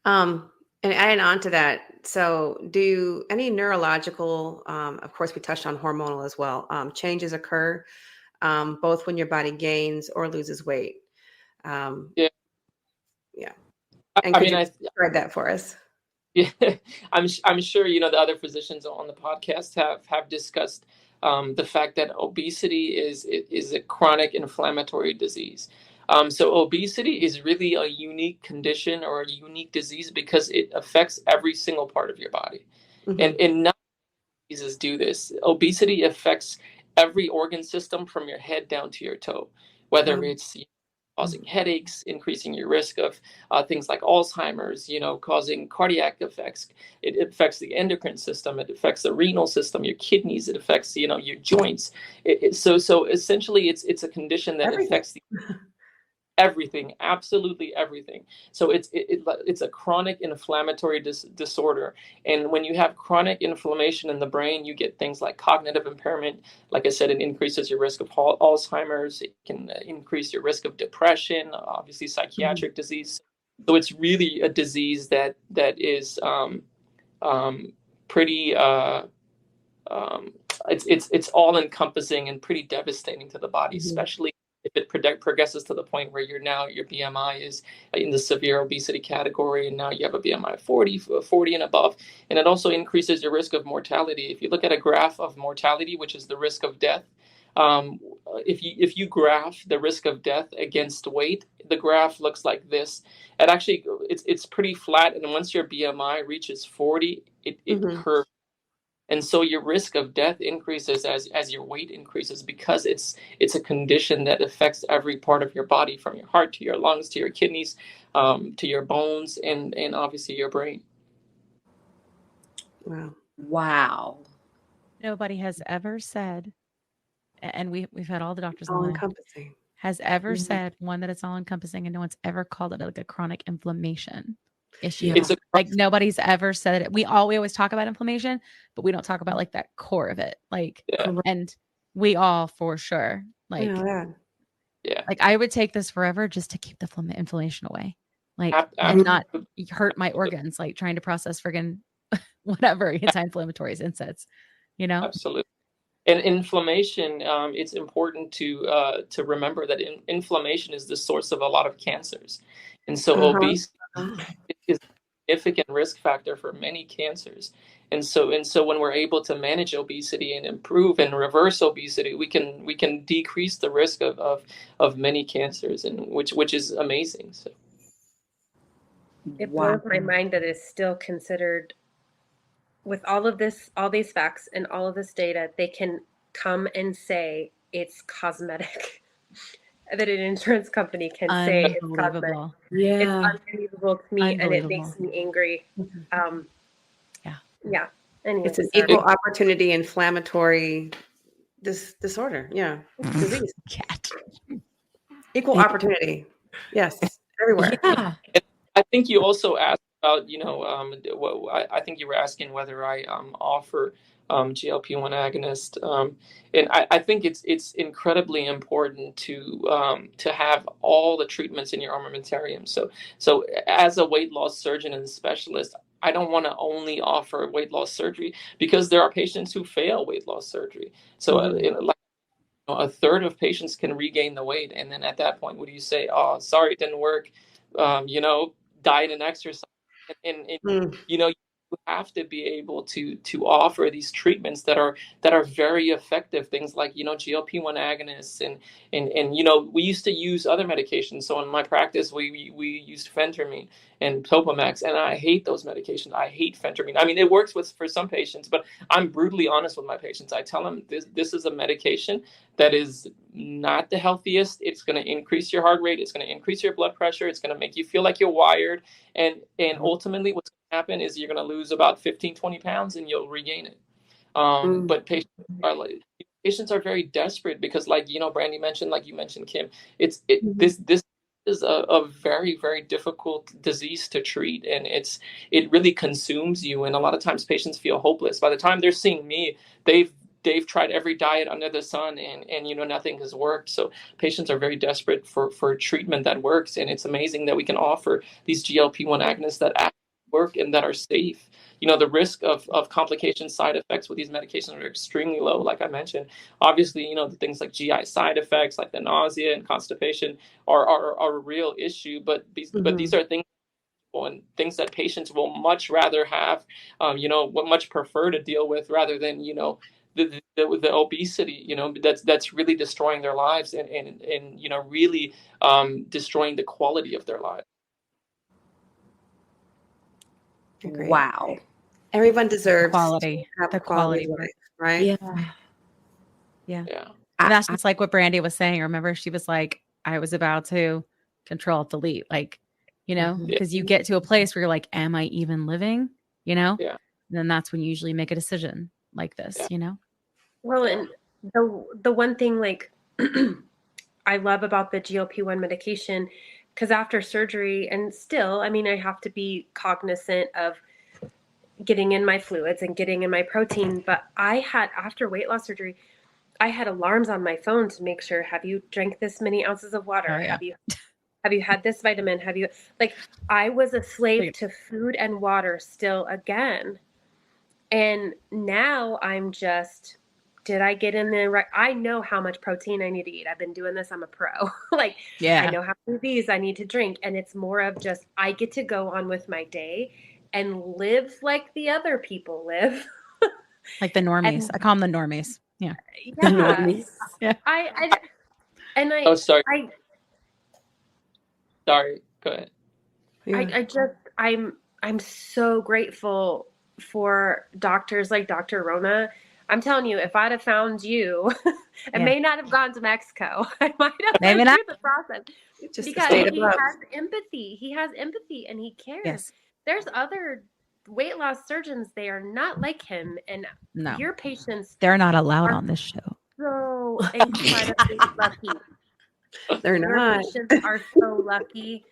And adding on to that, so do any neurological, of course, we touched on hormonal as well, changes occur both when your body gains or loses weight? Yeah. And could you describe that for us? Yeah, I'm sure the other physicians on the podcast have discussed the fact that obesity is a chronic inflammatory disease. So obesity is really a unique condition or a unique disease because it affects every single part of your body. And none of diseases do this. Obesity affects every organ system from your head down to your toe, whether it's causing headaches, increasing your risk of things like Alzheimer's, causing cardiac effects. It affects the endocrine system. It affects the renal system, your kidneys. It affects, your joints. So essentially, it's a condition that affects everything, absolutely everything. So it's a chronic inflammatory disorder. And when you have chronic inflammation in the brain, you get things like cognitive impairment. Like I said, it increases your risk of Alzheimer's. It can increase your risk of depression, obviously psychiatric disease. So it's really a disease that is pretty it's all encompassing and pretty devastating to the body, especially if it progresses to the point where your BMI is in the severe obesity category, and now you have a BMI of 40 and above. And it also increases your risk of mortality. If you look at a graph of mortality, which is the risk of death, if you graph the risk of death against weight, the graph looks like this. And actually, it's pretty flat. And once your BMI reaches 40, it curves. And so your risk of death increases as your weight increases, because it's a condition that affects every part of your body, from your heart to your lungs to your kidneys, to your bones, and obviously your brain. Wow. Nobody has ever said, and we've had all the doctors all on, encompassing, has ever said, one, that it's all encompassing, and no one's ever called it like a chronic inflammation issue. Like nobody's ever said it. We always talk about inflammation, but we don't talk about like that core of it. Like, and we all for sure, like, like I would take this forever just to keep the inflammation away, like, and not hurt my organs, like trying to process friggin' whatever anti-inflammatories, NSAIDs, Absolutely. And inflammation, it's important to remember that inflammation is the source of a lot of cancers. And so obesity is a significant risk factor for many cancers. And so when we're able to manage obesity and improve and reverse obesity, we can decrease the risk of many cancers, and which is amazing. So it blows my mind that it's still considered, with all of this, all these facts and all of this data, they can come and say it's cosmetic. That an insurance company can say it's cosmetic. It's unbelievable to me, and it makes me angry. Anyways, it's an equal opportunity inflammatory disorder. Disease. Equal opportunity. Yes, everywhere. I think you also asked about, I think you were asking whether I offer GLP-1 agonist, and I think it's incredibly important to have all the treatments in your armamentarium. So as a weight loss surgeon and specialist, I don't want to only offer weight loss surgery, because there are patients who fail weight loss surgery. So a third of patients can regain the weight, and then at that point, what do you say? Oh, sorry, it didn't work. Diet and exercise, and you have to be able to offer these treatments that are very effective. Things like GLP-1 agonists, and we used to use other medications. So in my practice, we used phentermine and Topamax, and I hate those medications. I hate phentermine. I mean, it works for some patients, but I'm brutally honest with my patients. I tell them this is a medication that is not the healthiest. It's going to increase your heart rate. It's going to increase your blood pressure. It's going to make you feel like you're wired. And ultimately what's going to happen is you're going to lose about 15, 20 pounds and you'll regain it. But patients are very desperate because, like, Brandi mentioned, like you mentioned, Kim, this is a very, very difficult disease to treat, and it really consumes you. And a lot of times patients feel hopeless. By the time they're seeing me, they've tried every diet under the sun, and nothing has worked. So patients are very desperate for treatment that works, and it's amazing that we can offer these GLP-1 agonists that actually work and that are safe. The risk of complications, side effects with these medications are extremely low, like I mentioned. Obviously, the things like GI side effects, like the nausea and constipation, are a real issue. But these are things and things that patients will much rather have, much prefer to deal with, rather than the obesity, that's really destroying their lives and really destroying the quality of their lives. Agreed. Wow. Everyone deserves Quality, to have the quality quality of life, right? Yeah. Yeah. And that's just like what Brandi was saying. Remember, she was like, I was about to control delete, like, because you get to a place where you're like, am I even living? Yeah. And then that's when you usually make a decision like this, Well, and the one thing like I love about the GLP-1 medication, because after surgery and still, I mean, I have to be cognizant of getting in my fluids and getting in my protein. But after weight loss surgery, I had alarms on my phone to make sure, have you drank this many ounces of water? Oh, yeah. Have you had this vitamin? I was a slave to food and water still again. And now I'm just, did I get in there right? I know how much protein I need to eat. I've been doing this. I'm a pro. I know how many of these I need to drink. And it's more of just, I get to go on with my day and live like the other people live. Like the normies. I call them the normies. Yeah. The normies. Yeah. Oh, sorry. Sorry. Go ahead. I'm so grateful for doctors like Dr. Rona. I'm telling you, if I'd have found you, I may not have gone to Mexico. I might have Maybe been not. through the process Just because he has empathy. He has empathy and he cares. Yes. There's other weight loss surgeons. They are not like him. And No. your patients, They're not allowed on this show. so incredibly lucky. They're Your not. patients are so lucky.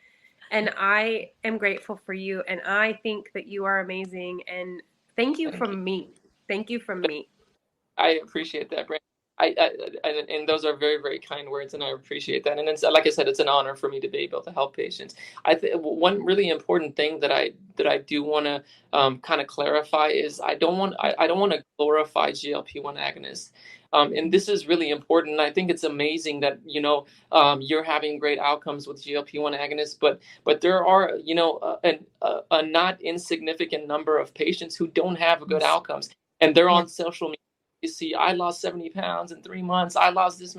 And I am grateful for you. And I think that you are amazing. And thank you from me. Thank you from me. I appreciate that, Brandi. And those are very, very kind words, and I appreciate that. And it's, like I said, it's an honor for me to be able to help patients. I think one really important thing that I do want to kind of clarify is I don't want to glorify GLP-1 agonists. And this is really important. And I think it's amazing that you're having great outcomes with GLP-1 agonists, but there are a not insignificant number of patients who don't have good outcomes, and they're on social media. You see, I lost 70 pounds in 3 months. I lost this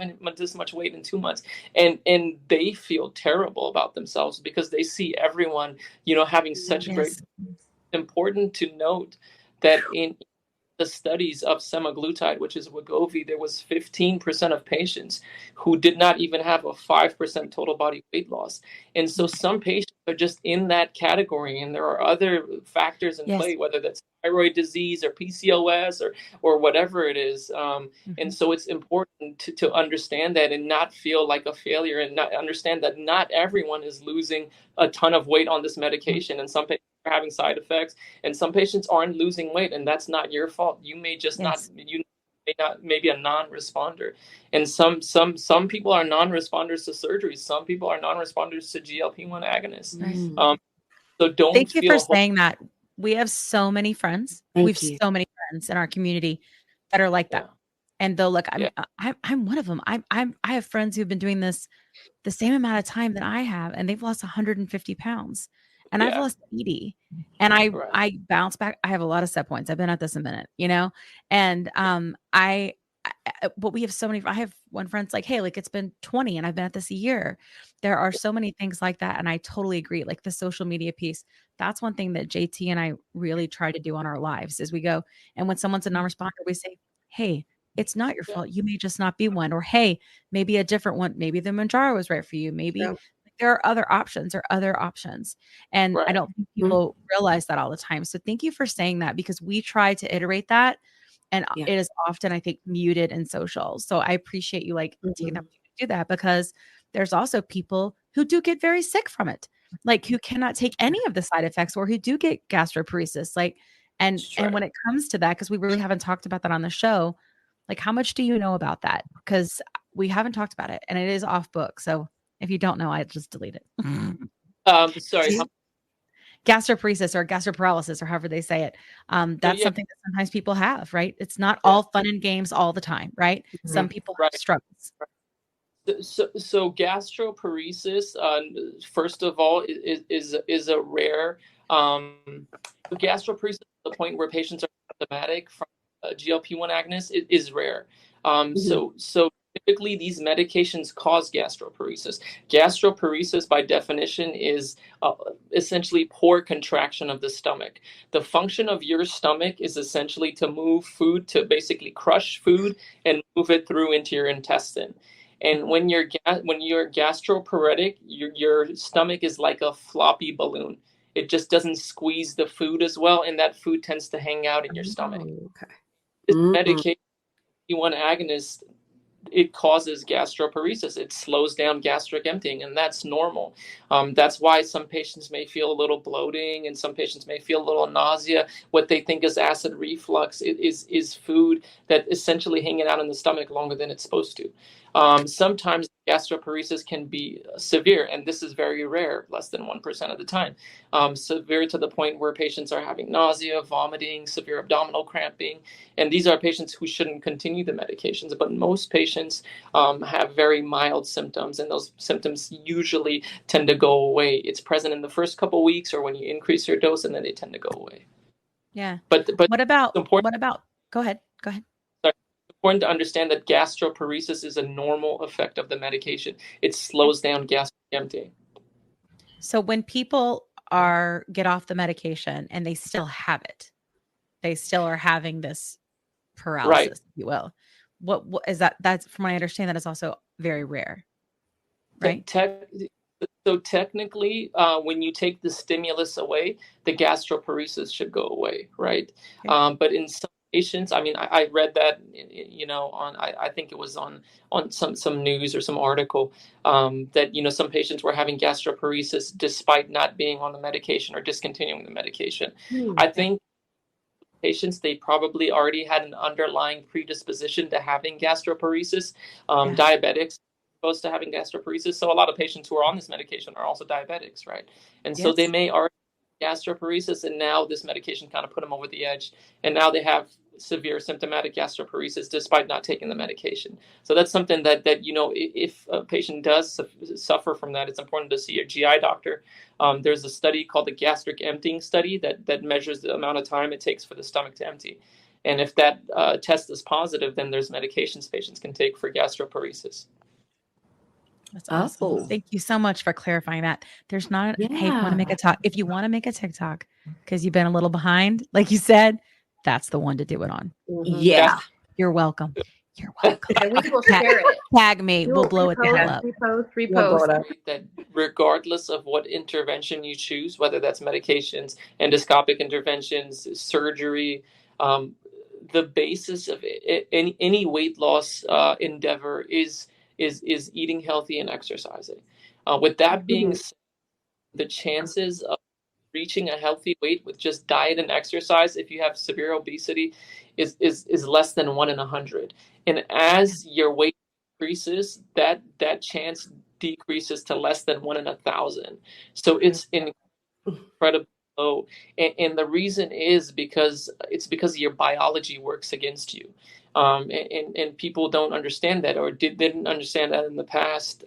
much weight in 2 months, and they feel terrible about themselves because they see everyone having such great. Important to note that in the studies of semaglutide, which is wegovy, there was 15% of patients who did not even have a 5% total body weight loss. And so some patients are just in that category, and there are other factors in play, whether that's thyroid disease or PCOS or whatever it is. And so it's important to understand that and not feel like a failure, and not understand that not everyone is losing a ton of weight on this medication, and some patients are having side effects, and some patients aren't losing weight, and that's not your fault. You may just maybe a non-responder, and some people are non-responders to surgery. Some people are non-responders to GLP-1 agonists. So don't. Thank you for saying that. We have so many friends. So many friends in our community that are like that. And though, look, I'm one of them. I have friends who've been doing this the same amount of time that I have, and they've lost 150 pounds. And I've lost 80, and I bounce back. I have a lot of set points. I've been at this a minute, and but we have so many. I have one friend's like, hey, like it's been 20 and I've been at this a year. There are so many things like that, and I totally agree. Like the social media piece, that's one thing that JT and I really try to do on our lives is we go, and when someone's a non-responder, we say, hey, it's not your fault. You may just not be one, or hey, maybe a different one. Maybe the Mounjaro was right for you. Maybe. There are other options And I don't think people realize that all the time. So thank you for saying that, because we try to iterate that, and it is often, I think, muted in social. So I appreciate you taking the opportunity to do that, because there's also people who do get very sick from it, like who cannot take any of the side effects, or who do get gastroparesis. And when it comes to that, because we really haven't talked about that on the show, like how much do you know about that? Because we haven't talked about it, and it is off book. So if you don't know, I just delete it. Sorry. Gastroparesis or gastroparalysis, or however they say it. That's something that sometimes people have, right? It's not all fun and games all the time, right? Some people have struggles. So gastroparesis, first of all, is a rare gastroparesis to the point where patients are symptomatic from GLP-1 agonist is rare. So typically these medications cause gastroparesis. Gastroparesis, by definition, is essentially poor contraction of the stomach. The function of your stomach is essentially to move food, to basically crush food and move it through into your intestine. And when you're gastroparetic, your stomach is like a floppy balloon. It just doesn't squeeze the food as well, and that food tends to hang out in your stomach. Okay. This medication, E1 agonist, it causes gastroparesis. It slows down gastric emptying, and that's normal. That's why some patients may feel a little bloating, and some patients may feel a little nausea. What they think is acid reflux is food that essentially hanging out in the stomach longer than it's supposed to. Sometimes gastroparesis can be severe, and this is very rare, less than 1% of the time. Severe to the point where patients are having nausea, vomiting, severe abdominal cramping, and these are patients who shouldn't continue the medications. But most patients have very mild symptoms, and those symptoms usually tend to go away. It's present in the first couple of weeks or when you increase your dose, and then they tend to go away. Yeah. But what about go ahead. It's important to understand that gastroparesis is a normal effect of the medication. It slows down gastric emptying. So when people get off the medication and they still have it, they still are having this paralysis, right, if you will. What is that? That's, from what I understand, that is also very rare, right? So technically, when you take the stimulus away, the gastroparesis should go away, right? Okay. But in some patients, I mean, I read that, on, I think it was on some news or some article, that, some patients were having gastroparesis despite not being on the medication or discontinuing the medication. I think patients, they probably already had an underlying predisposition to having gastroparesis. Diabetics exposed to having gastroparesis. So a lot of patients who are on this medication are also diabetics, right? And so they may already have gastroparesis, and now this medication kind of put them over the edge, and now they have severe symptomatic gastroparesis despite not taking the medication. So that's something that if a patient does suffer from that, it's important to see a GI doctor. There's a study called the gastric emptying study that measures the amount of time it takes for the stomach to empty. And if that test is positive, then there's medications patients can take for gastroparesis. That's awesome. Oh. Thank you so much for clarifying that. There's not, hey, if you want to make a TikTok because you've been a little behind, like you said, that's the one to do it on. Yeah. You're welcome. You're welcome. And we will share it. Tag me. We'll blow it the hell up. Repost. That regardless of what intervention you choose, whether that's medications, endoscopic interventions, surgery, the basis of any weight loss endeavor is eating healthy and exercising. With that being said, the chances of reaching a healthy weight with just diet and exercise, if you have severe obesity, is less than 1 in 100. And as your weight increases, that chance decreases to less than 1 in 1,000. So it's incredibly low. And the reason is because your biology works against you. And people don't understand that, or didn't understand that in the past.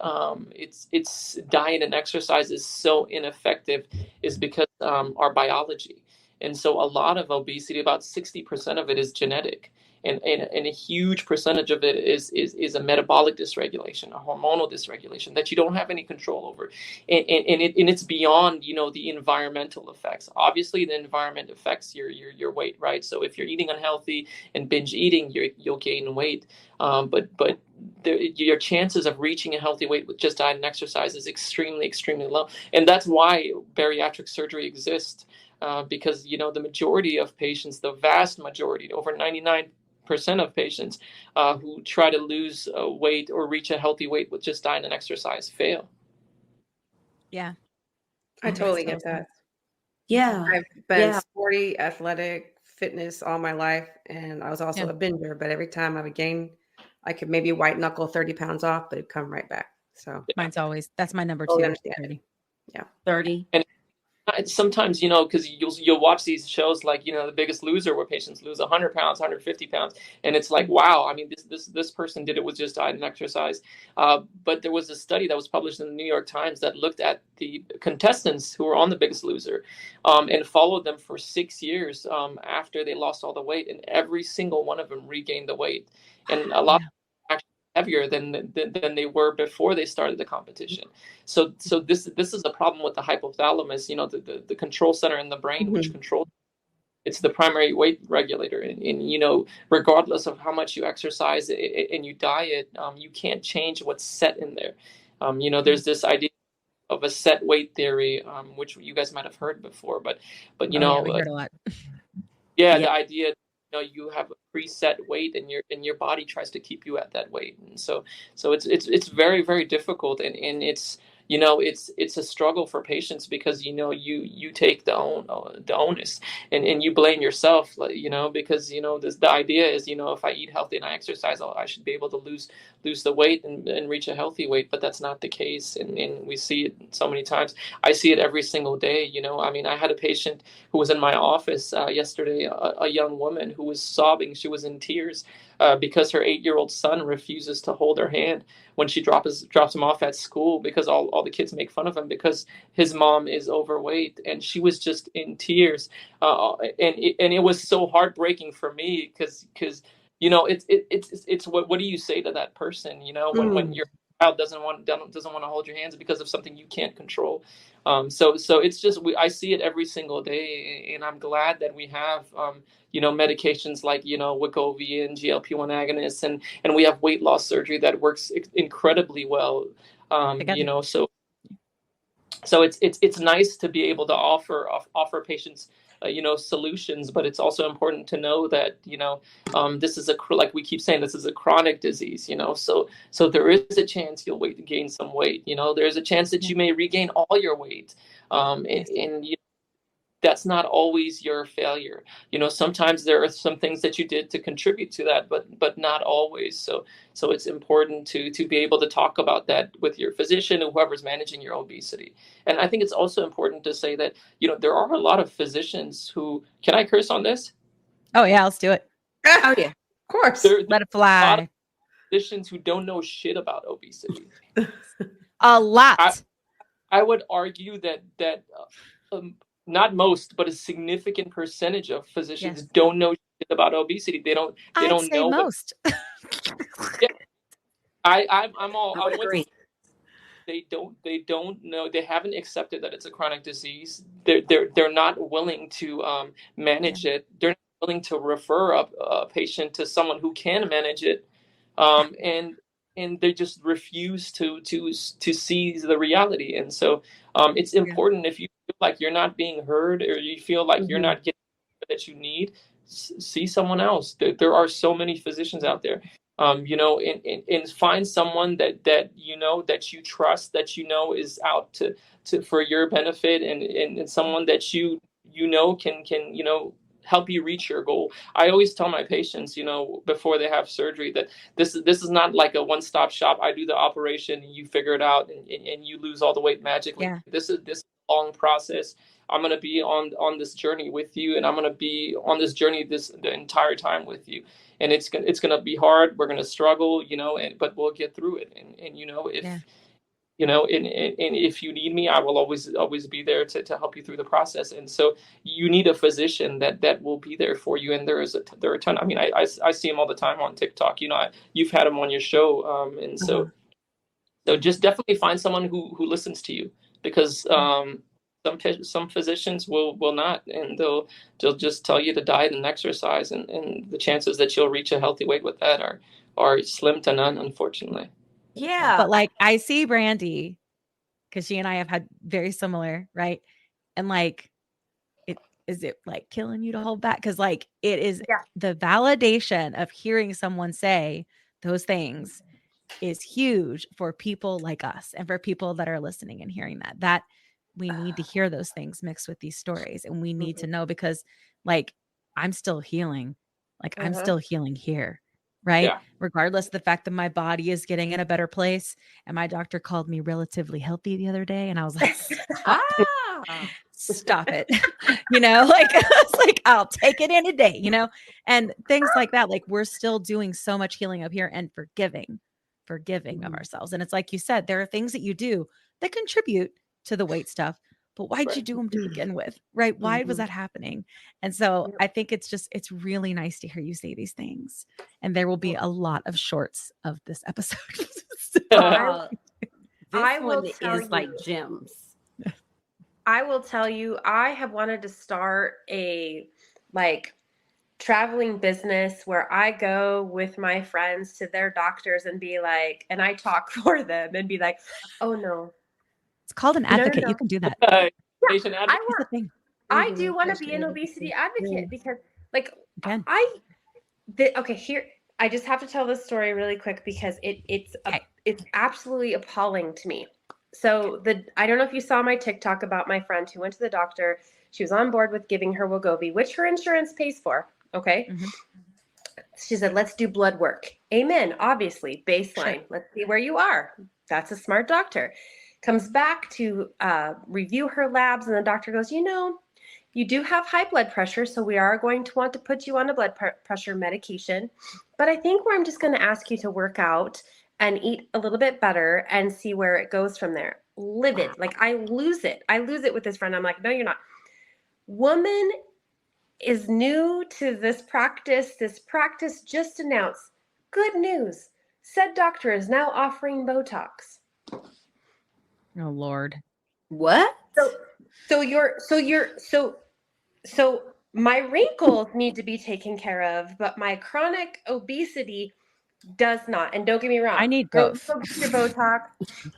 It's diet and exercise is so ineffective is because our biology. And so a lot of obesity, about 60% of it is genetic. And a huge percentage of it is a metabolic dysregulation, a hormonal dysregulation that you don't have any control over. And it's beyond, the environmental effects. Obviously, the environment affects your weight, right? So if you're eating unhealthy and binge eating, you'll gain weight. But your chances of reaching a healthy weight with just diet and exercise is extremely, extremely low. And that's why bariatric surgery exists, because, the majority of patients, the vast majority, over 99% of patients who try to lose weight or reach a healthy weight with just diet and exercise fail. Yeah. I totally get that. Yeah. I've been sporty, athletic, fitness all my life. And I was also a binger, but every time I would gain, I could maybe white knuckle 30 pounds off, but it'd come right back. So mine's always, that's my number 2. 30. Yeah. 30. sometimes, because you'll watch these shows like, The Biggest Loser, where patients lose 100 pounds, 150 pounds, and it's like, wow, I mean, this person did it with just diet and exercise. But there was a study that was published in the New York Times that looked at the contestants who were on The Biggest Loser, and followed them for 6 years after they lost all the weight, and every single one of them regained the weight, and a lot actually heavier than they were before they started the competition. So this is a problem with the hypothalamus, the control center in the brain, which controls. It's the primary weight regulator, and regardless of how much you exercise and you diet, you can't change what's set in there. There's this idea of a set weight theory, which you guys might have heard before, but we heard a lot. The idea, you have a preset weight, and your body tries to keep you at that weight, and so it's very, very difficult, and it's it's a struggle for patients, because you take the onus, and you blame yourself, because the idea is, if I eat healthy and I exercise, I should be able to lose the weight and reach a healthy weight, but that's not the case, and we see it so many times. I see it every single day. I mean, I had a patient who was in my office yesterday, a young woman who was sobbing. She was in tears because her 8-year-old son refuses to hold her hand when she drops him off at school, because all the kids make fun of him because his mom is overweight, and she was just in tears, and it was so heartbreaking for me, because it's what do you say to that person, when your child doesn't want to hold your hands because of something you can't control. So it's just, I see it every single day, and I'm glad that we have medications like wegovy and GLP1 agonists, and we have weight loss surgery that works incredibly well. So it's nice to be able to offer patients solutions, but it's also important to know that this is like we keep saying, this is a chronic disease. So there is a chance you'll gain some weight. There's a chance that you may regain all your weight, and that's not always your failure. Sometimes there are some things that you did to contribute to that, but not always. So it's important to be able to talk about that with your physician or whoever's managing your obesity. And I think it's also important to say that, there are a lot of physicians who, can I curse on this? Oh yeah, let's do it. Oh yeah, of course. Let it fly. A lot of physicians who don't know shit about obesity. A lot. I would argue that not most, but a significant percentage of physicians don't know shit about obesity. They don't know most. I'm agree. They don't know. They haven't accepted that it's a chronic disease. They're not willing to manage it. They're not willing to refer a patient to someone who can manage it, and they just refuse to see the reality. And so it's important, if you feel like you're not being heard, or you feel like you're not getting that you need, see someone else. There are so many physicians out there, and find someone that you trust, that is out to for your benefit, and someone that can help you reach your goal. I always tell my patients, before they have surgery, that this is not like a one-stop shop. I do the operation and you figure it out, and you lose all the weight magically. This is a long process. I'm going to be on this journey with you, and I'm going to be on this journey the entire time with you. And it's going to be hard. We're going to struggle, but we'll get through it. And if you need me, I will always be there to help you through the process. And so you need a physician that will be there for you. And there are a ton. I mean, I see them all the time on TikTok. You've had them on your show, and so just definitely find someone who listens to you, because some physicians will not, and they'll just tell you to diet and exercise, and the chances that you'll reach a healthy weight with that are slim to none, unfortunately. Yeah. But like, I see Brandi, because she and I have had very similar, right? And like, is it like killing you to hold back? Because like, it is the validation of hearing someone say those things is huge for people like us, and for people that are listening and hearing that we need to hear those things mixed with these stories, and we need to know, because like, I'm still healing, like I'm still healing here, right? Regardless of the fact that my body is getting in a better place. And my doctor called me relatively healthy the other day, and I was like, stop it. Like, it's like, I'll take it in a day, and things like that. Like, we're still doing so much healing up here and forgiving of ourselves. And it's like you said, there are things that you do that contribute to the weight stuff, but why'd you do them to begin with? Right? Why was that happening? And so I think it's really nice to hear you say these things. And there will be a lot of shorts of this episode. This one is like gems. I will tell you, I have wanted to start a traveling business where I go with my friends to their doctors and be like, and I talk for them and be like, oh no. It's called an advocate. No. You can do that. Patient advocate. I do want to be an obesity advocate because here, I just have to tell this story really quick because it's absolutely appalling to me. So I don't know if you saw my TikTok about my friend who went to the doctor. She was on board with giving her Wegovy, which her insurance pays for. Okay. Mm-hmm. She said, let's do blood work. Amen. Obviously, baseline. Sure. Let's see where you are. That's a smart doctor. Comes back to review her labs, and the doctor goes, you do have high blood pressure, so we are going to want to put you on a blood pressure medication. But I think I'm just going to ask you to work out and eat a little bit better and see where it goes from there. Livid. Like, I lose it. I lose it with this friend. I'm like, no, you're not. Woman is new to this practice. This practice just announced, good news. Said doctor is now offering Botox. Oh, Lord. What? So my wrinkles need to be taken care of, but my chronic obesity does not. And don't get me wrong. I need both. Girl, you go get your Botox.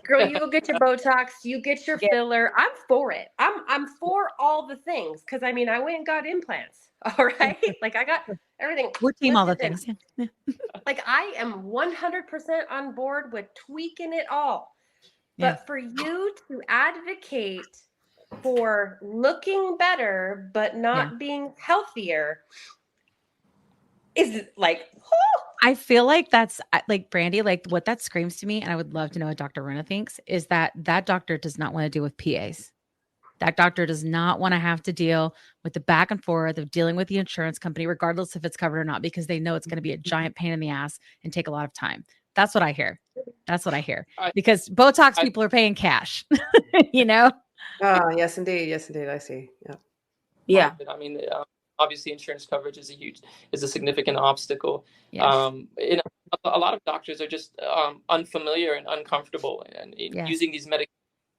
Girl, you go get your Botox. You get your filler. I'm for it. I'm for all the things. Because I went and got implants. All right. Like, I got everything. We're team all the things. Yeah. Like, I am 100% on board with tweaking it all. But for you to advocate for looking better, but not being healthier is like, I feel like that's like Brandi, like what that screams to me. And I would love to know what Dr. Rona thinks is that doctor does not want to deal with PAs. That doctor does not want to have to deal with the back and forth of dealing with the insurance company, regardless if it's covered or not, because they know it's going to be a giant pain in the ass and take a lot of time. That's what I hear. Because Botox people are paying cash, Oh, yes, indeed. Yes, indeed. I see. Yeah. Obviously insurance coverage is a significant obstacle. Yes. A lot of doctors are just unfamiliar and uncomfortable and using these medications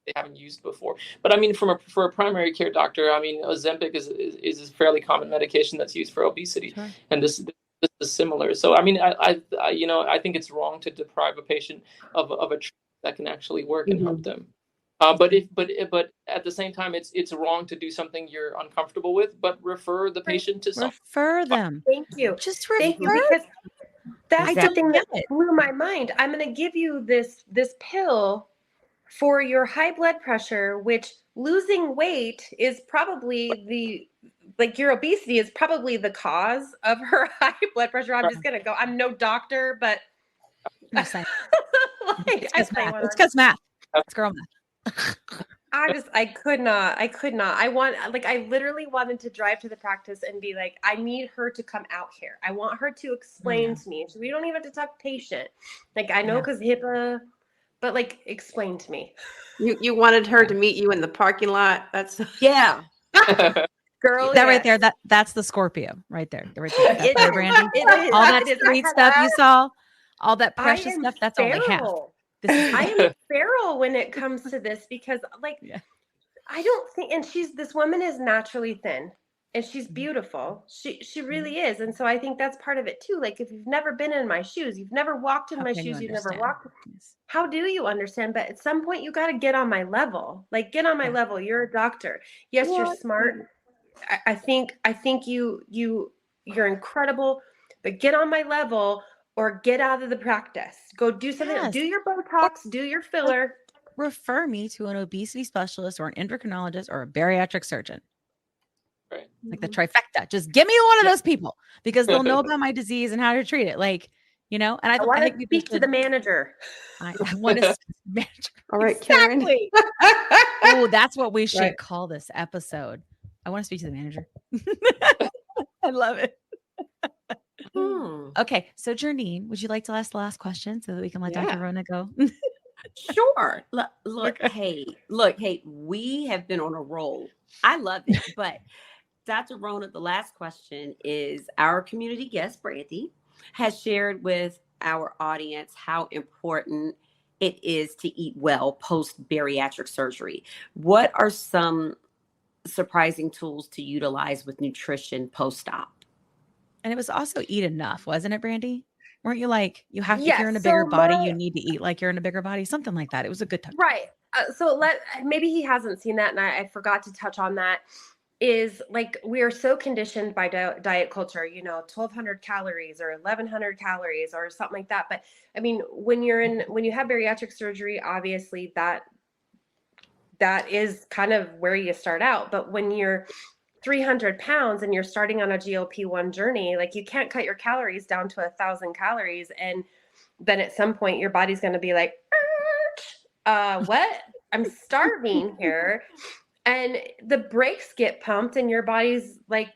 they haven't used before. But for a primary care doctor, Ozempic is a fairly common medication that's used for obesity. Sure. And this is similar. So I think it's wrong to deprive a patient of a treatment that can actually work and help them. But at the same time, it's wrong to do something you're uncomfortable with. But refer the patient to someone. Refer them. Thank you. Just refer. Thank you, because that's the thing that blew my mind. I'm going to give you this pill for your high blood pressure, which losing weight is probably your obesity is probably the cause of her high blood pressure. I'm just going to go. I'm no doctor, but it's because math. It's girl math. I could not. I literally wanted to drive to the practice and be like, I need her to come out here. I want her to explain to me. We don't even have to talk patient. Like, I know because HIPAA, but explain to me. You wanted her to meet you in the parking lot. That's girl. That right there. That's the Scorpio right there. Right there. That's there, Brandi. All that street stuff you saw, all that precious stuff. That's all they have. I am feral when it comes to this because I don't think, and this woman is naturally thin and she's beautiful. She really is. And so I think that's part of it too. Like, if you've never been in my shoes, you've never walked in my shoes, you've never walked. How do you understand? But at some point you got to get on my level. Like, get on my level. You're a doctor. Yes, you're smart. I think you're incredible, but get on my level. Or get out of the practice. Go do something. Yes. Do your Botox. Do your filler. Refer me to an obesity specialist or an endocrinologist or a bariatric surgeon. Right. Like the trifecta. Just give me one of those people because they'll know about my disease and how to treat it. you know, and I want think to people speak to the manager. I want to manager. All right, Exactly. Karen. Oh, that's what we should Right. call this episode. I want to speak to the manager. I love it. Okay, so Jernine, would you like to ask the last question so that we can let Dr. Rona go? Sure. Look, Okay. hey, we have been on a roll. I love it. But Dr. Rona, the last question is our community guest, Brandi, has shared with our audience how important it is to eat well post bariatric surgery. What are some surprising tools to utilize with nutrition post-op? And it was also eat enough, wasn't it, Brandi? Weren't you like, you have, if Yes, you're in a so bigger body, you need to eat like you're in a bigger body, something like that. It was a good touch. Right. Maybe he hasn't seen that, and I forgot to touch on that. Is like we are so conditioned by diet culture, 1,200 calories or 1,100 calories or something like that. But I mean, when you have bariatric surgery, obviously that is kind of where you start out. But when you're 300 pounds and you're starting on a GLP-1 journey, like you can't cut your calories down to 1,000 calories, and then at some point your body's going to be like, what? I'm starving here. And the brakes get pumped and your body's like,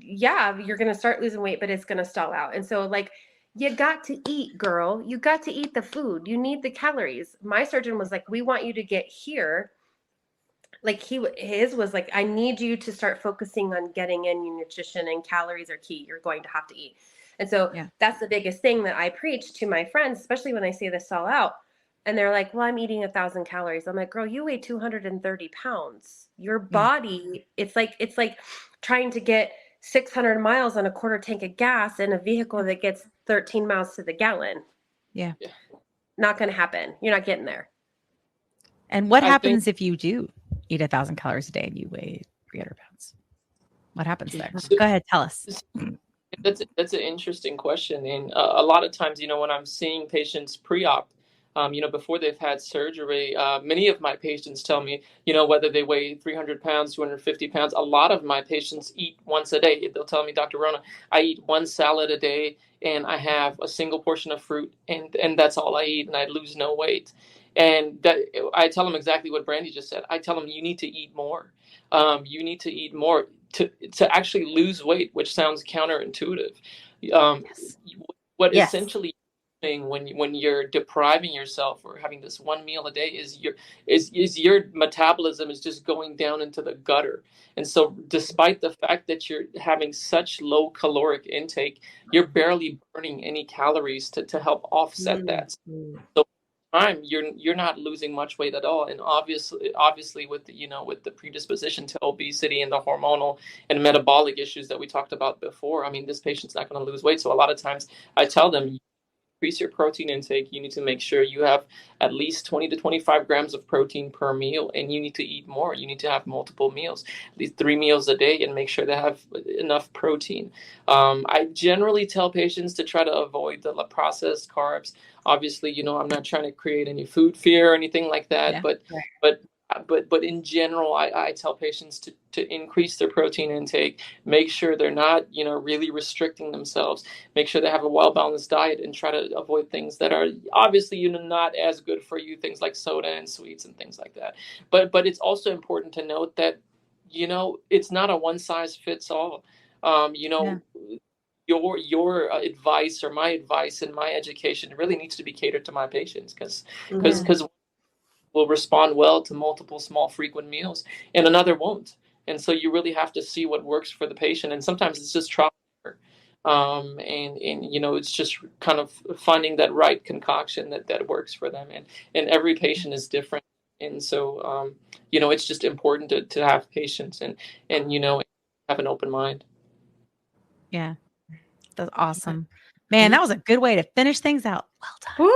yeah, you're going to start losing weight, but it's going to stall out. And so like, you got to eat, girl. You got to eat the food. You need the calories. My surgeon was like, we want you to get here. Like his was like, I need you to start focusing on getting in your nutrition, and calories are key. You're going to have to eat. And so that's the biggest thing that I preach to my friends, especially when they say this all out. And they're like, well, I'm eating 1,000 calories. I'm like, girl, you weigh 230 pounds. Your body, it's like trying to get 600 miles on a quarter tank of gas in a vehicle that gets 13 miles to the gallon. Yeah. Not going to happen. You're not getting there. And what happens if you do eat 1,000 calories a day and you weigh 300 pounds? What happens there? Go ahead, tell us. That's an interesting question. And a lot of times, when I'm seeing patients pre-op, before they've had surgery, many of my patients tell me, whether they weigh 300 pounds, 250 pounds, a lot of my patients eat once a day. They'll tell me, Dr. Rona, I eat one salad a day and I have a single portion of fruit and that's all I eat and I lose no weight. And that, I tell them exactly what Brandi just said. I tell them you need to eat more. You need to eat more to actually lose weight, which sounds counterintuitive. What essentially when you're depriving yourself or having this one meal a day is your metabolism is just going down into the gutter. And so despite the fact that you're having such low caloric intake, you're barely burning any calories to help offset that. So time you're not losing much weight at all. And obviously with the predisposition to obesity and the hormonal and metabolic issues that we talked about before, I mean, this patient's not going to lose weight. So a lot of times I tell them, increase your protein intake. You need to make sure you have at least 20 to 25 grams of protein per meal, and you need to eat more. You need to have multiple meals, at least 3 meals a day, and make sure they have enough protein. I generally tell patients to try to avoid the processed carbs. Obviously, I'm not trying to create any food fear or anything like that, but in general, I tell patients to increase their protein intake, make sure they're not, really restricting themselves, make sure they have a well-balanced diet and try to avoid things that are obviously, not as good for you, things like soda and sweets and things like that. But it's also important to note that, it's not a one size fits all. Your advice or my advice and my education really needs to be catered to my patients because will respond well to multiple small frequent meals and another won't. And so you really have to see what works for the patient. And sometimes it's just trial and it's just kind of finding that right concoction that works for them. And every patient is different. And so, it's just important to have patience and have an open mind. Yeah. That's awesome. Man, that was a good way to finish things out. Well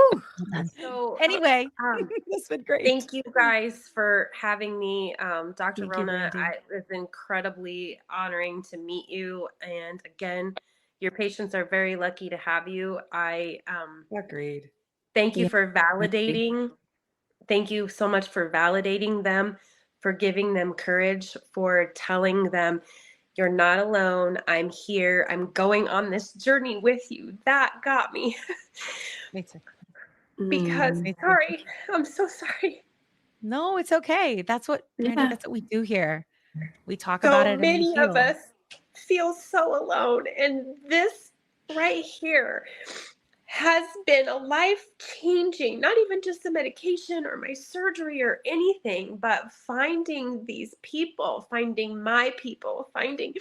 done. So anyway, this has been great. Thank you guys for having me. Dr. Rona, it's incredibly honoring to meet you. And again, your patients are very lucky to have you. I agreed. Thank you for validating. Thank you so much for validating them, for giving them courage, for telling them, You're not alone. I'm here. I'm going on this journey with you. That got me. Me too. Because, sorry, I'm so sorry. No, it's okay. That's what, Brandi, that's what we do here. We talk So about it and we many heal. of us feel so alone. And this right here has been a life-changing, not even just the medication or my surgery or anything, but finding these people, finding my people, finding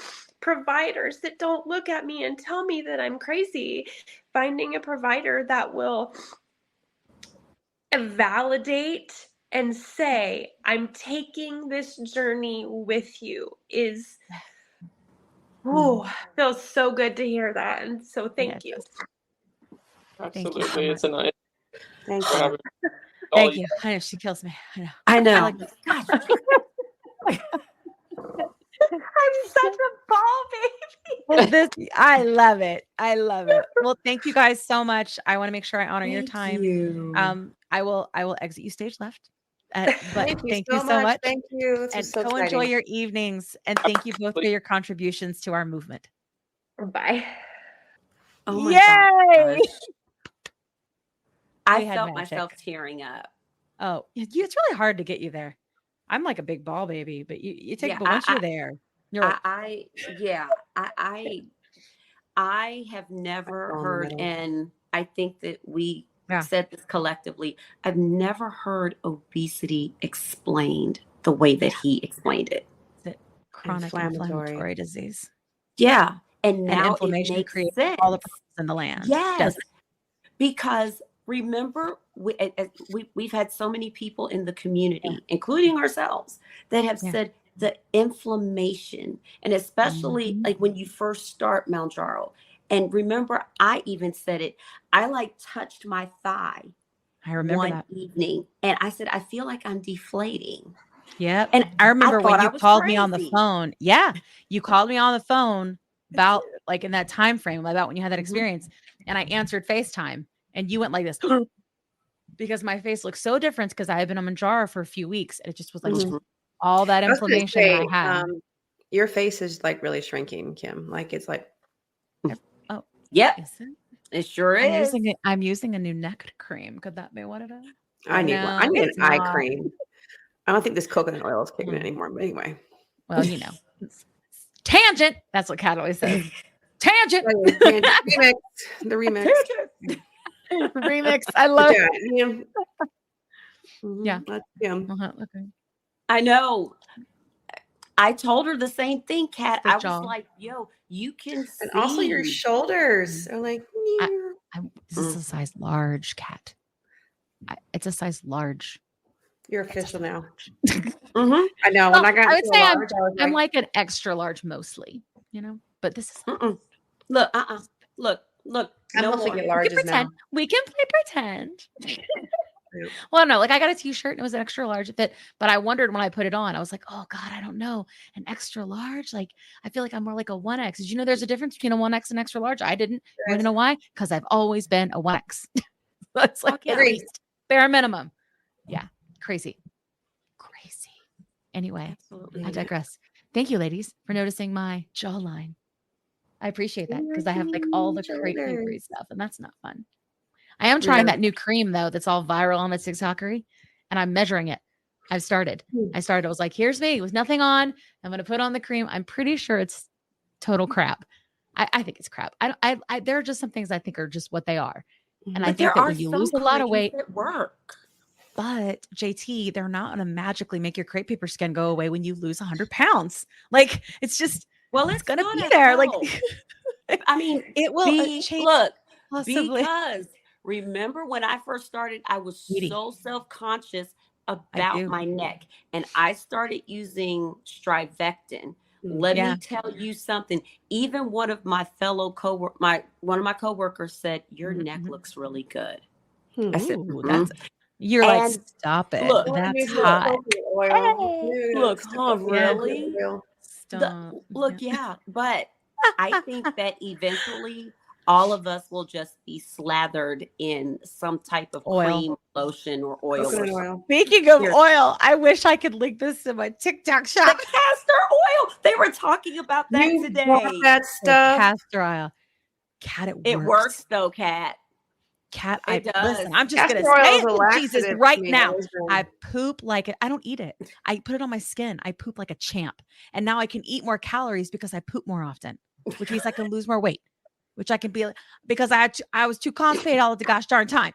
providers that don't look at me and tell me that I'm crazy, finding a provider that will validate and say, I'm taking this journey with you is, feels so good to hear that. And so thank you. Absolutely. Thank you so much. It's an honor. Thank for you. having Thank you. I know she kills me. I know. I like this. Gosh, I'm such a ball baby. Well, I love it. I love it. Well, thank you guys so much. I want to make sure I honor your time. I will exit you stage left. But thank you so much. Thank you. This And was so go exciting. enjoy your evenings. And thank you both for your contributions to our movement. Bye. oh my Yay! gosh. I We had felt magic. myself tearing up. Oh, it's really hard to get you there. I'm like a big ball baby, but you take, Yeah, but once you're there, you're like, I have never Oh, heard, no. and I think that we Yeah. said this collectively. I've never heard obesity explained the way that he explained it. chronic inflammatory disease. Yeah. And now inflammation it makes creates sense. all the problems in the land. Yes. Because remember, we've had so many people in the community, including ourselves, that have said the inflammation, and especially like when you first start Mounjaro. And remember, I even said it, I like touched my thigh I remember one that. evening, and I said, I feel like I'm deflating. Yep. And I remember when thought you I was called me on the crazy. phone. Yeah. You called me on the phone about like in that time frame, about when you had that experience. And I answered FaceTime and you went like this because my face looked so different because I had been on Mounjaro for a few weeks. And it just was like all that inflammation that I had. Your face is like really shrinking, Kim. Like it's like, oh, yep. Is it? It sure is. I'm using a new neck cream. Could that be what it is? I need one. I need an eye cream. I don't think this coconut oil is kicking it anymore. But anyway. Well, you know. Tangent. That's what Kat always says. Tangent. Remix. The remix. Remix. I love it. Yeah. Okay. I know. I told her the same thing, Kat. I was jaw. Like, yo, you can see. And also your shoulders are like, this is a size large, Kat. It's a size large. You're official now. I know. When I got I would say large, I'm like an extra large mostly, you know, but this is look. I'm mostly get larges now. We can play pretend. Well, no, like I got a t-shirt and it was an extra large fit, but I wondered when I put it on, I was like, oh God, I don't know. An extra large? Like, I feel like I'm more like a 1X. Did you know there's a difference between a 1X and extra large? I didn't. You want to know why? Because I've always been a 1X. That's like at least bare minimum. Yeah. Crazy. Anyway, absolutely. I digress. Thank you, ladies, for noticing my jawline. I appreciate that because I have like all the crazy stuff and that's not fun. I am trying that new cream though that's all viral on the TikTokery and I'm measuring it. I started. I was like, here's me with nothing on. I'm going to put on the cream. I'm pretty sure it's total crap. I think it's crap. There are just some things I think are just what they are. And I think that when you lose a lot of weight, it work. But JT, they're not going to magically make your crepe paper skin go away when you lose 100 pounds. Like it's just, it's going to be there. Like, I mean, it will change. Look, possibly. Because remember when I first started, I was so self-conscious about my neck, and I started using Strivectin. Let me tell you something. Even one of my fellow one of my coworkers said, "Your neck looks really good." I said, You're like, stop it. Look, that's hot. Look, really? Stop. But I think that eventually all of us will just be slathered in some type of Oil. cream, lotion, or oil. Coconut oil. Speaking of Here. oil, I wish I could link this to my TikTok The shop. castor oil. They were talking about that You today. bought that stuff. Castor oil. Cat, It works though, Kat. Cat, It does. listen, I'm just Castor going to oil say is it a to laxative Jesus to right me. now. Always been. I poop like it. I don't eat it. I put it on my skin. I poop like a champ. And now I can eat more calories because I poop more often, which means I can lose more weight, which I can be because I was too constipated all the gosh darn time.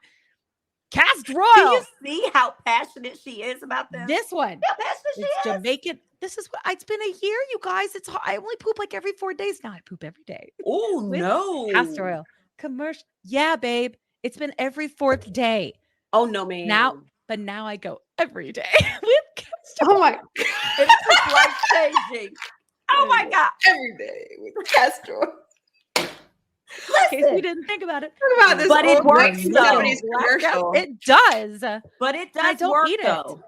Castor Do oil. you see how passionate she is about this? This one. How passionate she It's is. Jamaican. This is what it's been a year, you guys. I only poop like every 4 days now. I poop every day. Oh With no. Castor oil. Commercial. Yeah, babe. It's been every 4th day. Oh no, man. Now I go every day with castor Oh my! It is life changing. Oh my God. Every day with castor oil. in case Listen, we didn't think about it. Talk about this But it old works, 1970s though. commercial. It does. but it I does don't work eat it. though.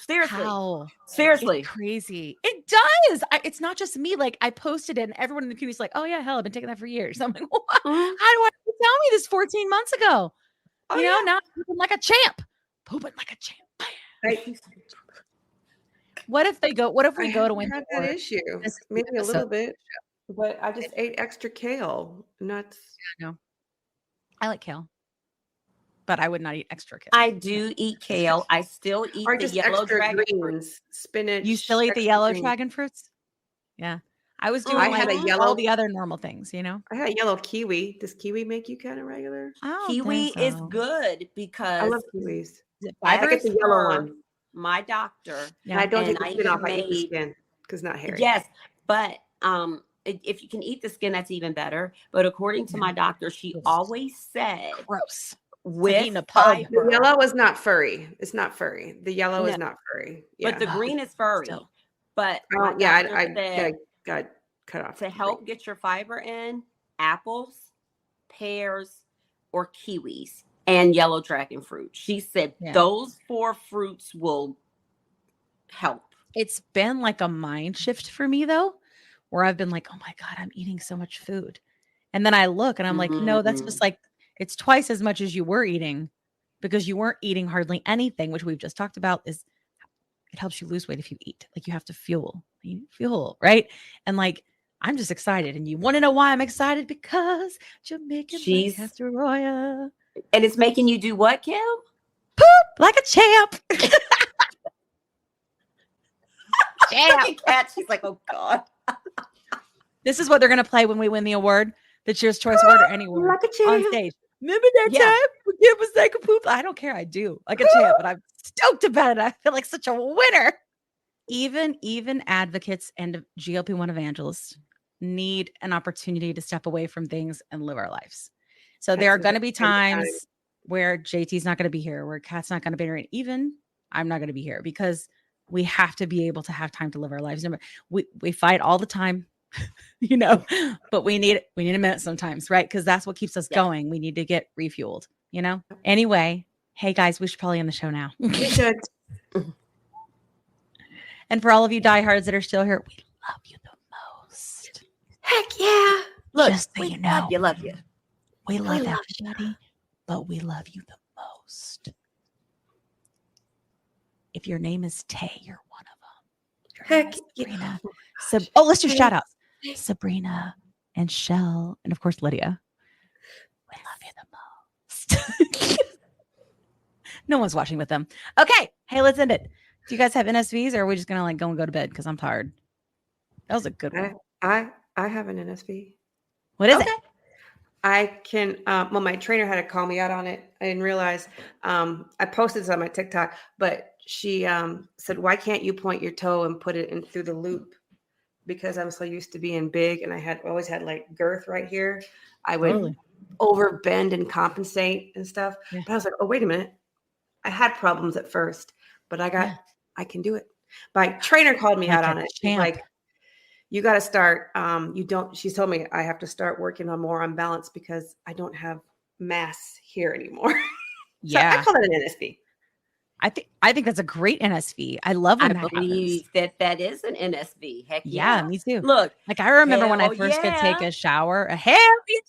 Seriously. How? Seriously. It's crazy. It does. It's not just me. Like I posted it and everyone in the community is like, oh yeah, hell, I've been taking that for years. I'm like, what? Mhm. How do I tell me this 14 months ago? Oh, you know, yeah. now I'm pooping like a champ. Pooping like a champ. What if we go to I had that issue. this Maybe a episode. little bit, but I just ate extra kale, nuts. I like kale, but I would not eat extra kale. I do eat kale. I still eat Or the just yellow extra dragon fruit. greens, spinach. You still eat the extra yellow greens. dragon fruits? Yeah. I was Oh, doing I had like a yellow- all the other normal things, you know? I had a yellow kiwi. Does kiwi make you kind of regular? I don't Kiwi think is so. good I because love kiwis. Is it I fiber? get the yellow her, one. my doctor. And I don't And take the I skin off. I eat the made- skin because not hairy. Yes, but if you can eat the skin, that's even better. But according to my doctor, she Yes. always said Gross. with eating a pug. The fiber, yellow is not furry. It's not furry. The yellow is No. not furry. but the green is furry. Still. But my Yeah, doctor I said got cut off. to help get your fiber in, apples, pears, or kiwis, and yellow dragon fruit. She said Yeah. those 4 fruits will help. It's been like a mind shift for me though, where I've been like, oh my God, I'm eating so much food. And then I look and I'm like, no, that's just like, it's twice as much as you were eating because you weren't eating hardly anything, which we've just talked about is it helps you lose weight if you eat. Like you have to fuel, right? And like, I'm just excited. And you want to know why I'm excited? Because Jamaican She's- castor oil. And it's making you do what, Kim? Like a champ. Look at Kat. She's like, oh God. This is what they're going to play when we win the award, the Cheers Choice Award or any award Like a on champ. stage. Remember that Yeah. time? Forgive mistake of poop. I don't care. I do like a champ, but I'm stoked about it. I feel like such a winner. Even advocates and GLP-1 evangelists need an opportunity to step away from things and live our lives. So there are That's going to be exactly the time. times where JT's not going to be here, where Kat's not going to be here, and even I'm not going to be here because we have to be able to have time to live our lives. We fight all the time, you know, but we need a minute sometimes, right? Because that's what keeps us going. We need to get refueled, you know? Anyway, hey guys, we should probably end the show now. We should. And for all of you diehards that are still here, we love you the most. Heck yeah. Look, Just so we you know. love you. We love love everybody, but we love you the most. If your name is Tay, you're one of them. Heck Sabrina. yeah. Let's do shout outs. Sabrina and Shell, and of course, Lydia. We love you the most. No one's watching with them. Okay. Hey, let's end it. Do you guys have NSVs or are we just going to like go and go to bed? Because I'm tired. That was a good one. I have an NSV. What is it? I can, well, my trainer had to call me out on it. I didn't realize, I posted this on my TikTok, but she said, why can't you point your toe and put it in through the loop? Because I'm so used to being big and I always had like girth right here. I would Totally. over bend and compensate and stuff. Yeah. But I was like, oh, wait a minute. I had problems at first, but I can do it. My trainer called me Like out a on it. She's champ. like, you got to start. She told me I have to start working on more on balance because I don't have mass here anymore. So Yeah. I call it an NSV. I think that's a great NSV. I love when I that believe happens. that is an NSV. Heck Yeah, yeah. me too. Look, Like I remember when I hell first could take yeah. a shower. Hell yeah.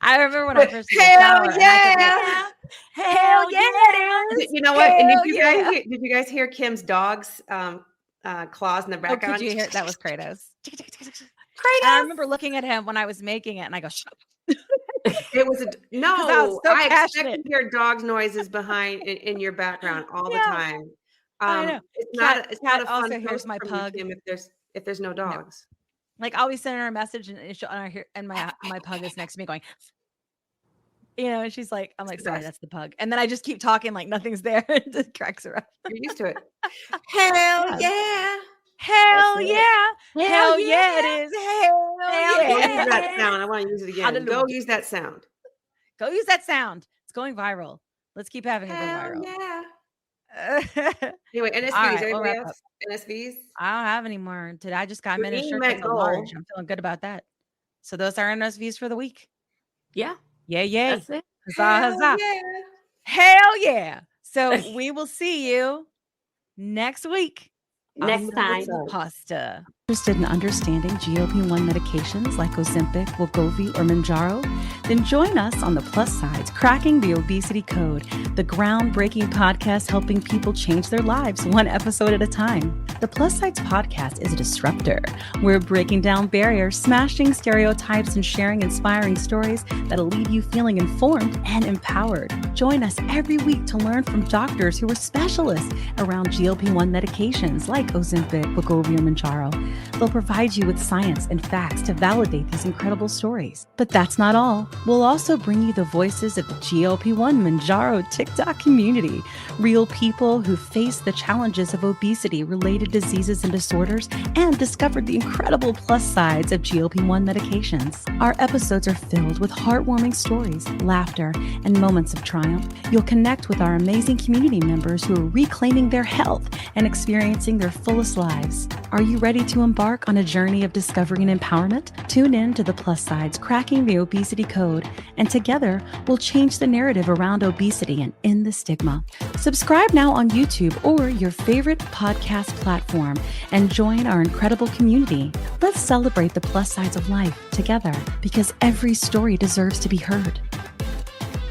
I remember when I first took a Hell shower and I kept yeah! like, hell yeah, it is. You know what? And Hell yeah. did you guys hear Kim's dog's claws in the Oh, could background? you hear? That was Kratos. And I Kratos. remember looking at him when I was making it and I go, shut up. It was was so I expect passionate. to hear dog noises behind in your background all the time. I know. It's not a fun also hears post my from pug. you, Kim, if there's no dogs. Like I'll be sending her a message and my pug is next to me going, and she's like, I'm like, sorry, that's the pug. And then I just keep talking like nothing's there. It just cracks her up. You're used to it. Hell yeah. Hell yeah. Hell yeah, it is. Hell yeah. Go use that sound. I want to use it again. Hallelujah. Go use that sound. Go use that sound. It's going viral. Let's keep having it go viral. Yeah. Anyway, NSVs. Right, Everybody else? NSVs? I don't have any more today. I just got Green in a shirt met that's a large. I'm feeling good about that. So those are NSVs for the week. Yeah. Yeah. That's it. Huzzah, huzzah. Yeah. Hell yeah. So we will see you next week. Next time. Pasta. Interested in understanding GLP-1 medications like Ozempic, wegovy, or Mounjaro? Then join us on the Plus Sides, Cracking the Obesity Code, the groundbreaking podcast helping people change their lives one episode at a time. The Plus Sides podcast is a disruptor. We're breaking down barriers, smashing stereotypes, and sharing inspiring stories that'll leave you feeling informed and empowered. Join us every week to learn from doctors who are specialists around GLP-1 medications like Ozempic, wegovy, or Mounjaro. They'll provide you with science and facts to validate these incredible stories. But that's not all. We'll also bring you the voices of the GLP-1 Mounjaro TikTok community, real people who face the challenges of obesity-related diseases and disorders and discovered the incredible plus sides of GLP-1 medications. Our episodes are filled with heartwarming stories, laughter, and moments of triumph. You'll connect with our amazing community members who are reclaiming their health and experiencing their fullest lives. Are you ready to embark on a journey of discovery and empowerment? Tune in to the Plus Sides, Cracking the Obesity Code, and together we'll change the narrative around obesity and end the stigma. Subscribe now on YouTube or your favorite podcast platform and join our incredible community. Let's celebrate the plus sides of life together because every story deserves to be heard.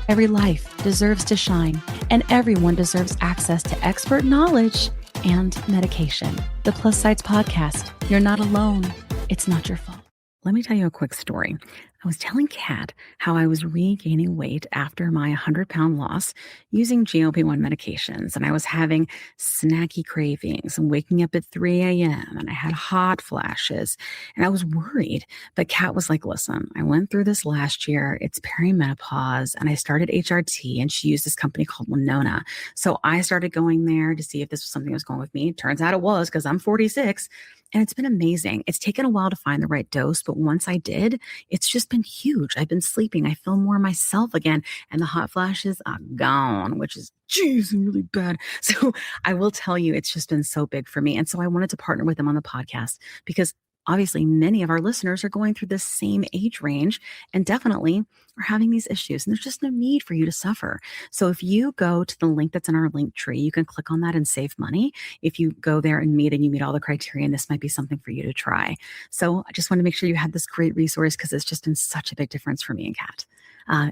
Every life deserves to shine, and everyone deserves access to expert knowledge and medication. The Plus Sides Podcast. You're not alone. It's not your fault. Let me tell you a quick story. I was telling Kat how I was regaining weight after my 100-pound loss using GLP-1 medications, and I was having snacky cravings and waking up at 3 a.m. and I had hot flashes, and I was worried. But Kat was like, listen, I went through this last year. It's perimenopause, and I started HRT, and she used this company called Winona. So I started going there to see if this was something that was going with me. Turns out it was because I'm 46. And it's been amazing. It's taken a while to find the right dose, but once I did, it's just been huge. I've been sleeping. I feel more myself again. And the hot flashes are gone, which is, geez, really bad. So I will tell you, it's just been so big for me. And so I wanted to partner with them on the podcast because obviously many of our listeners are going through the same age range and definitely are having these issues. And there's just no need for you to suffer. So if you go to the link that's in our link tree, you can click on that and save money. If you go there and you meet all the criteria, this might be something for you to try. So I just want to make sure you had this great resource because it's just been such a big difference for me and Kat.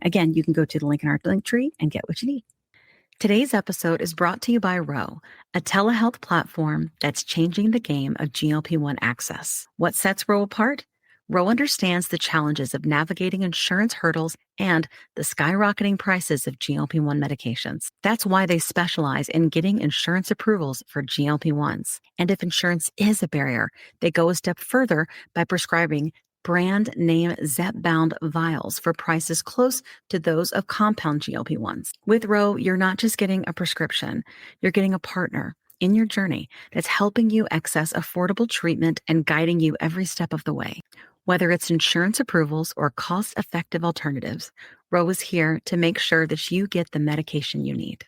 Again, you can go to the link in our link tree and get what you need. Today's episode is brought to you by Ro, a telehealth platform that's changing the game of GLP-1 access. What sets Ro apart? Ro understands the challenges of navigating insurance hurdles and the skyrocketing prices of GLP-1 medications. That's why they specialize in getting insurance approvals for GLP-1s. And if insurance is a barrier, they go a step further by prescribing brand name zepbound vials for prices close to those of compound GLP-1s. With Ro, you're not just getting a prescription, you're getting a partner in your journey that's helping you access affordable treatment and guiding you every step of the way. Whether it's insurance approvals or cost-effective alternatives, Ro is here to make sure that you get the medication you need.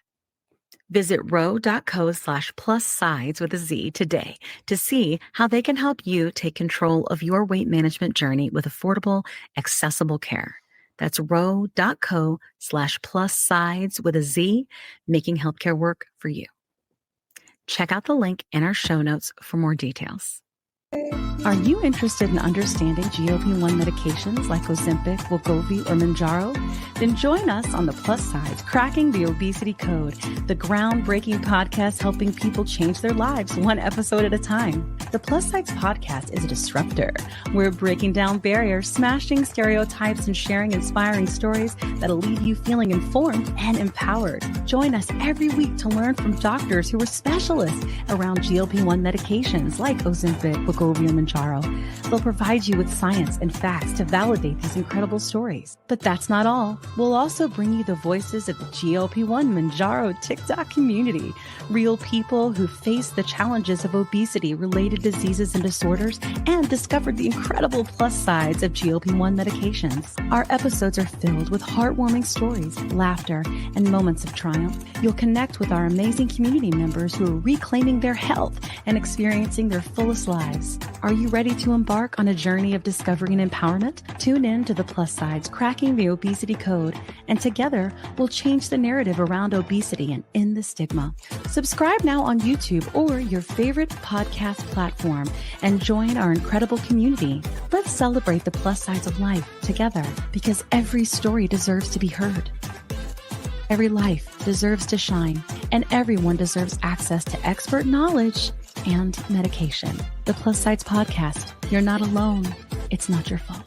Visit ro.co/plus-sides with a Z today to see how they can help you take control of your weight management journey with affordable, accessible care. That's ro.co/plus-sides with a Z, making healthcare work for you. Check out the link in our show notes for more details. Are you interested in understanding GLP-1 medications like Ozempic, Wegovy, or Mounjaro? Then join us on the Plus Sides, Cracking the Obesity Code, the groundbreaking podcast helping people change their lives one episode at a time. The Plus Sides podcast is a disruptor. We're breaking down barriers, smashing stereotypes, and sharing inspiring stories that'll leave you feeling informed and empowered. Join us every week to learn from doctors who are specialists around GLP-1 medications like Ozempic, Wegovy, and Mounjaro. They'll provide you with science and facts to validate these incredible stories. But that's not all. We'll also bring you the voices of the GLP-1 Mounjaro TikTok community, real people who face the challenges of obesity, related diseases and disorders, and discovered the incredible plus sides of GLP-1 medications. Our episodes are filled with heartwarming stories, laughter, and moments of triumph. You'll connect with our amazing community members who are reclaiming their health and experiencing their fullest lives. Are you ready to embark on a journey of discovery and empowerment? Tune in to the Plus Sides, Cracking the Obesity Code, and together we'll change the narrative around obesity and end the stigma. Subscribe now on YouTube or your favorite podcast platform and join our incredible community. Let's celebrate the plus sides of life together, because every story deserves to be heard. Every life deserves to shine, and everyone deserves access to expert knowledge and medication. The Plus Sides Podcast. You're not alone. It's not your fault.